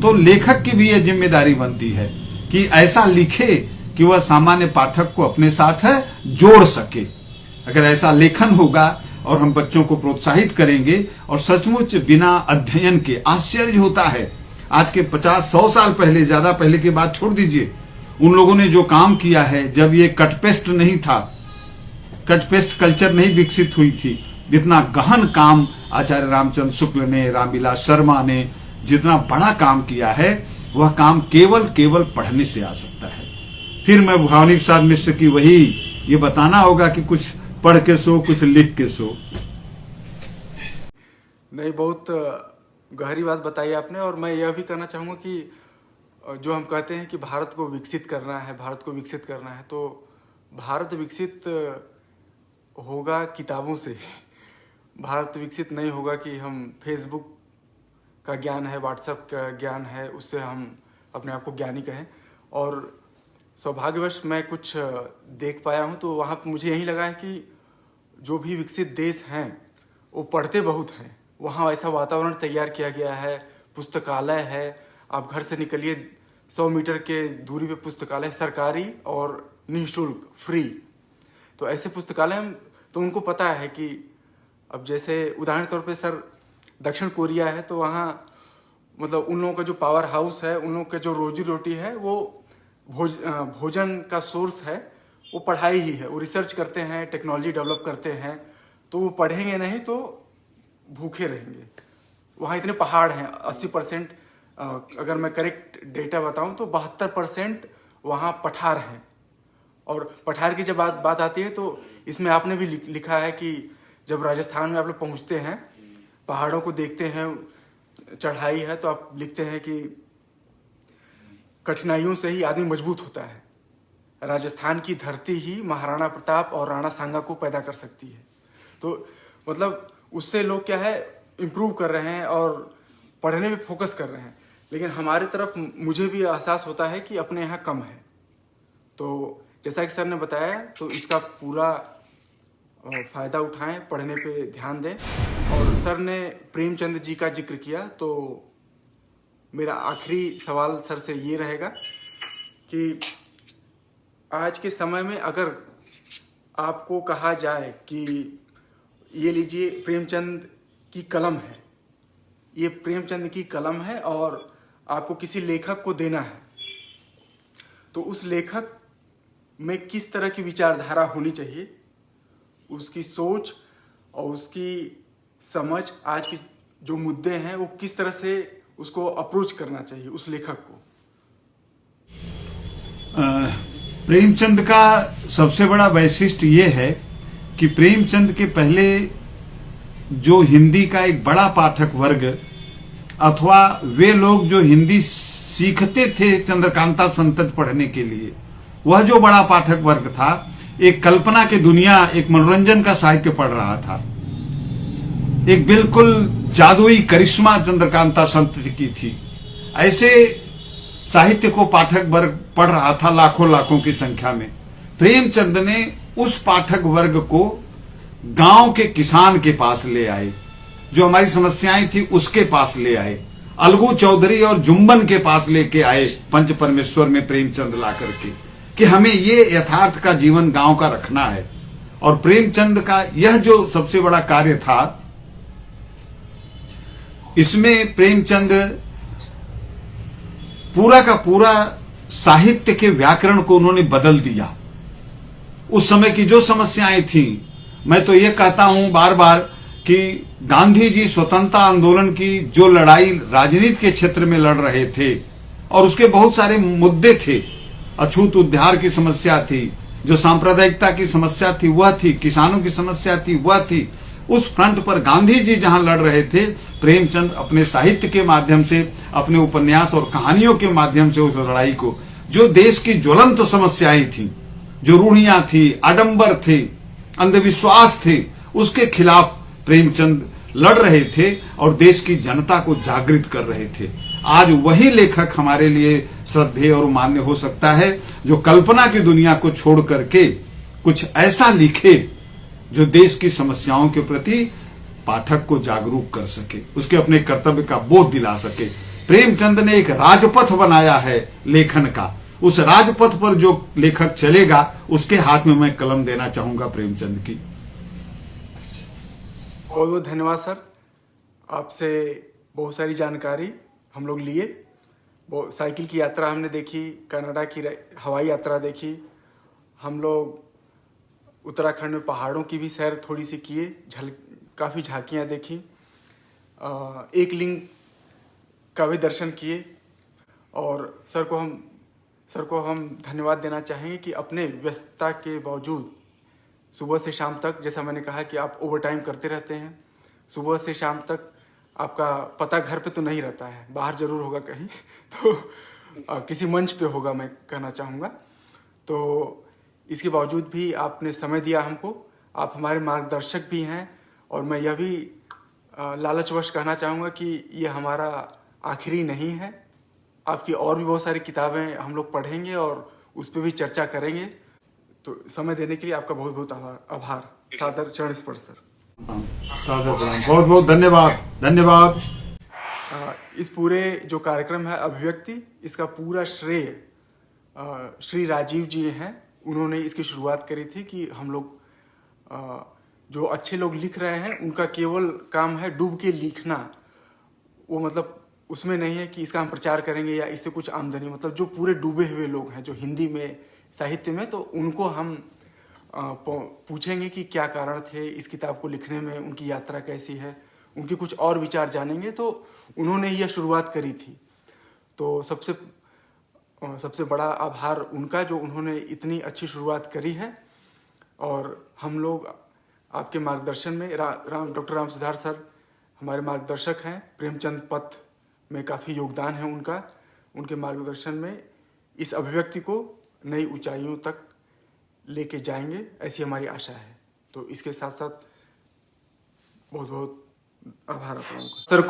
तो लेखक की भी यह जिम्मेदारी बनती है कि ऐसा लिखे कि वह सामान्य पाठक को अपने साथ जोड़ सके। अगर ऐसा लेखन होगा और हम बच्चों को प्रोत्साहित करेंगे, और सचमुच बिना अध्ययन के आश्चर्य होता है। आज के 50-100 साल पहले, ज्यादा पहले की बात छोड़ दीजिए, उन लोगों ने जो काम किया है, जब ये कटपेस्ट नहीं था, कटपेस्ट कल्चर नहीं विकसित हुई थी, जितना गहन काम आचार्य रामचंद्र शुक्ल ने, रामविलास शर्मा ने जितना बड़ा काम किया है, वह काम केवल पढ़ने से आ सकता है। फिर मैं भवानी प्रसाद मिश्र की वही ये बताना होगा कि कुछ पढ़ के सो, कुछ लिख के सो। नहीं, बहुत गहरी बात बताई आपने। और मैं यह भी कहना चाहूँगा कि जो हम कहते हैं कि भारत को विकसित करना है, भारत को विकसित करना है, तो भारत विकसित होगा किताबों से। भारत विकसित नहीं होगा कि हम फेसबुक का ज्ञान है, व्हाट्सएप का ज्ञान है, उससे हम अपने आप को ज्ञानी कहें। और सौभाग्यवश मैं कुछ देख पाया हूँ, तो वहाँ पर मुझे यही लगा है कि जो भी विकसित देश हैं वो पढ़ते बहुत हैं। वहाँ ऐसा वातावरण तैयार किया गया है, पुस्तकालय है, आप घर से निकलिए 100 मीटर के दूरी पे पुस्तकालय, सरकारी और निःशुल्क, फ्री। तो ऐसे पुस्तकालय हम, तो उनको पता है कि अब जैसे उदाहरण तौर पे सर दक्षिण कोरिया है, तो वहाँ मतलब उन लोगों का जो पावर हाउस है, उन लोगों का जो रोजी रोटी है, वो भोजन का सोर्स है, वो पढ़ाई ही है। वो रिसर्च करते हैं, टेक्नोलॉजी डेवलप करते हैं, तो वो पढ़ेंगे नहीं तो भूखे रहेंगे। वहाँ इतने पहाड़ हैं, 80%, अगर मैं करेक्ट डेटा बताऊं तो 72% वहाँ पठार हैं। और पठार की जब बात आती है, तो इसमें आपने भी लिखा है कि जब राजस्थान में आप लोग पहुँचते हैं, पहाड़ों को देखते हैं, चढ़ाई है, तो आप लिखते हैं कि कठिनाइयों से ही आदमी मजबूत होता है। राजस्थान की धरती ही महाराणा प्रताप और राणा सांगा को पैदा कर सकती है। तो मतलब उससे लोग क्या है इम्प्रूव कर रहे हैं और पढ़ने पे फोकस कर रहे हैं, लेकिन हमारी तरफ मुझे भी एहसास होता है कि अपने यहाँ कम है। तो जैसा कि सर ने बताया, तो इसका पूरा फ़ायदा उठाएं, पढ़ने पे ध्यान दें। और सर ने प्रेमचंद जी का जिक्र किया, तो मेरा आखिरी सवाल सर से ये रहेगा कि आज के समय में अगर आपको कहा जाए कि ये लीजिए प्रेमचंद की कलम है, ये प्रेमचंद की कलम है और आपको किसी लेखक को देना है, तो उस लेखक में किस तरह की विचारधारा होनी चाहिए, उसकी सोच और उसकी समझ, आज के जो मुद्दे हैं वो किस तरह से उसको अप्रोच करना चाहिए उस लेखक को? प्रेमचंद का सबसे बड़ा वैशिष्ट्य ये है कि प्रेमचंद के पहले जो हिंदी का एक बड़ा पाठक वर्ग अथवा वे लोग जो हिंदी सीखते थे चंद्रकांता संतत पढ़ने के लिए, वह जो बड़ा पाठक वर्ग था, एक कल्पना की दुनिया, एक मनोरंजन का साहित्य पढ़ रहा था। एक बिल्कुल जादुई करिश्मा चंद्रकांता संतति की थी। ऐसे साहित्य को पाठक वर्ग पढ़ रहा था लाखों लाखों की संख्या में। प्रेमचंद ने उस पाठक वर्ग को गांव के किसान के पास ले आए, जो हमारी समस्याएं थी उसके पास ले आए, अलगू चौधरी और जुम्बन के पास लेके आए पंच परमेश्वर में प्रेमचंद ला करके, कि हमें ये यथार्थ का जीवन गांव का रखना है। और प्रेमचंद का यह जो सबसे बड़ा कार्य था, इसमें प्रेमचंद पूरा का पूरा साहित्य के व्याकरण को उन्होंने बदल दिया। उस समय की जो समस्याएं थी, मैं तो ये कहता हूं बार बार कि गांधी जी स्वतंत्रता आंदोलन की जो लड़ाई राजनीति के क्षेत्र में लड़ रहे थे और उसके बहुत सारे मुद्दे थे, अछूत उद्धार की समस्या थी, जो सांप्रदायिकता की समस्या थी वह थी, किसानों की समस्या थी वह थी, उस फ्रंट पर गांधी जी जहां लड़ रहे थे, प्रेमचंद अपने साहित्य के माध्यम से, अपने उपन्यास और कहानियों के माध्यम से उस लड़ाई को, जो देश की ज्वलंत समस्याएं थी, जो रूढ़ियां थी, आडंबर थे, अंधविश्वास थे, उसके खिलाफ प्रेमचंद लड़ रहे थे और देश की जनता को जागृत कर रहे थे। आज वही लेखक हमारे लिए श्रद्धेय और मान्य हो सकता है जो कल्पना की दुनिया को छोड़ करके कुछ ऐसा लिखे जो देश की समस्याओं के प्रति पाठक को जागरूक कर सके, उसके अपने कर्तव्य का बोध दिला सके। प्रेमचंद ने एक राजपथ बनाया है लेखन का। उस राजपथ पर जो लेखक चलेगा उसके हाथ में मैं कलम देना चाहूंगा प्रेमचंद की। बहुत बहुत धन्यवाद सर, आपसे बहुत सारी जानकारी हम लोग लिए। साइकिल की यात्रा हमने देखी, कनाडा की हवाई यात्रा देखी, हम लोग उत्तराखंड में पहाड़ों की भी सैर थोड़ी सी किए, काफ़ी झांकियाँ देखी, एक लिंग का भी दर्शन किए। और सर को हम धन्यवाद देना चाहेंगे कि अपने व्यस्तता के बावजूद सुबह से शाम तक, जैसा मैंने कहा कि आप ओवर टाइम करते रहते हैं, सुबह से शाम तक आपका पता घर पे तो नहीं रहता है, बाहर जरूर होगा कहीं तो किसी मंच पे होगा, मैं कहना चाहूँगा। तो इसके बावजूद भी आपने समय दिया हमको, आप हमारे मार्गदर्शक भी हैं। और मैं यह भी लालचवश कहना चाहूँगा कि ये हमारा आखिरी नहीं है, आपकी और भी बहुत सारी किताबें हम लोग पढ़ेंगे और उस पर भी चर्चा करेंगे। तो समय देने के लिए आपका बहुत बहुत आभार। सादर चरण स्पर्श सर। सादर प्रणाम, बहुत बहुत धन्यवाद। धन्यवाद। इस पूरे जो कार्यक्रम है अभिव्यक्ति, इसका पूरा श्रेय श्री राजीव जी हैं। उन्होंने इसकी शुरुआत करी थी कि हम लोग जो अच्छे लोग लिख रहे हैं उनका केवल काम है डूब के लिखना। वो मतलब उसमें नहीं है कि इसका हम प्रचार करेंगे या इससे कुछ आमदनी, मतलब जो पूरे डूबे हुए लोग हैं जो हिंदी में साहित्य में, तो उनको हम पूछेंगे कि क्या कारण थे इस किताब को लिखने में, उनकी यात्रा कैसी है, उनके कुछ और विचार जानेंगे। तो उन्होंने ही यह शुरुआत करी थी। तो सबसे बड़ा आभार उनका जो उन्होंने इतनी अच्छी शुरुआत करी है। और हम लोग आपके मार्गदर्शन में डॉक्टर राम सुधार सर हमारे मार्गदर्शक हैं। प्रेमचंद पथ में काफ़ी योगदान है उनका। उनके मार्गदर्शन में इस अभिव्यक्ति को नई ऊंचाइयों तक लेके जाएंगे, ऐसी हमारी आशा है। तो इसके साथ साथ बहुत बहुत आभार आप लोगों का। सर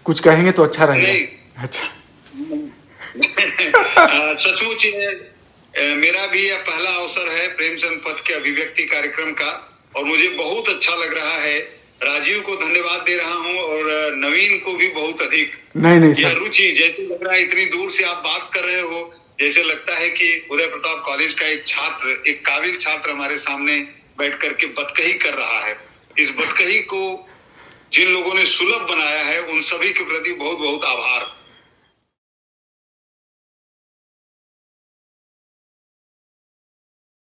कुछ कहेंगे तो अच्छा रहेगा। अच्छा सचमुच मेरा भी यह पहला अवसर है प्रेमचंद पथ के अभिव्यक्ति कार्यक्रम का, और मुझे बहुत अच्छा लग रहा है। राजीव को धन्यवाद दे रहा हूं और नवीन को भी बहुत अधिक। नहीं यह रुचि जैसे लग रहा है, इतनी दूर से आप बात कर रहे हो, जैसे लगता है कि उदय प्रताप कॉलेज का एक छात्र, एक काबिल छात्र हमारे सामने बैठ करके बतकही कर रहा है। इस बतकही को जिन लोगों ने सुलभ बनाया है, उन सभी के प्रति बहुत बहुत आभार।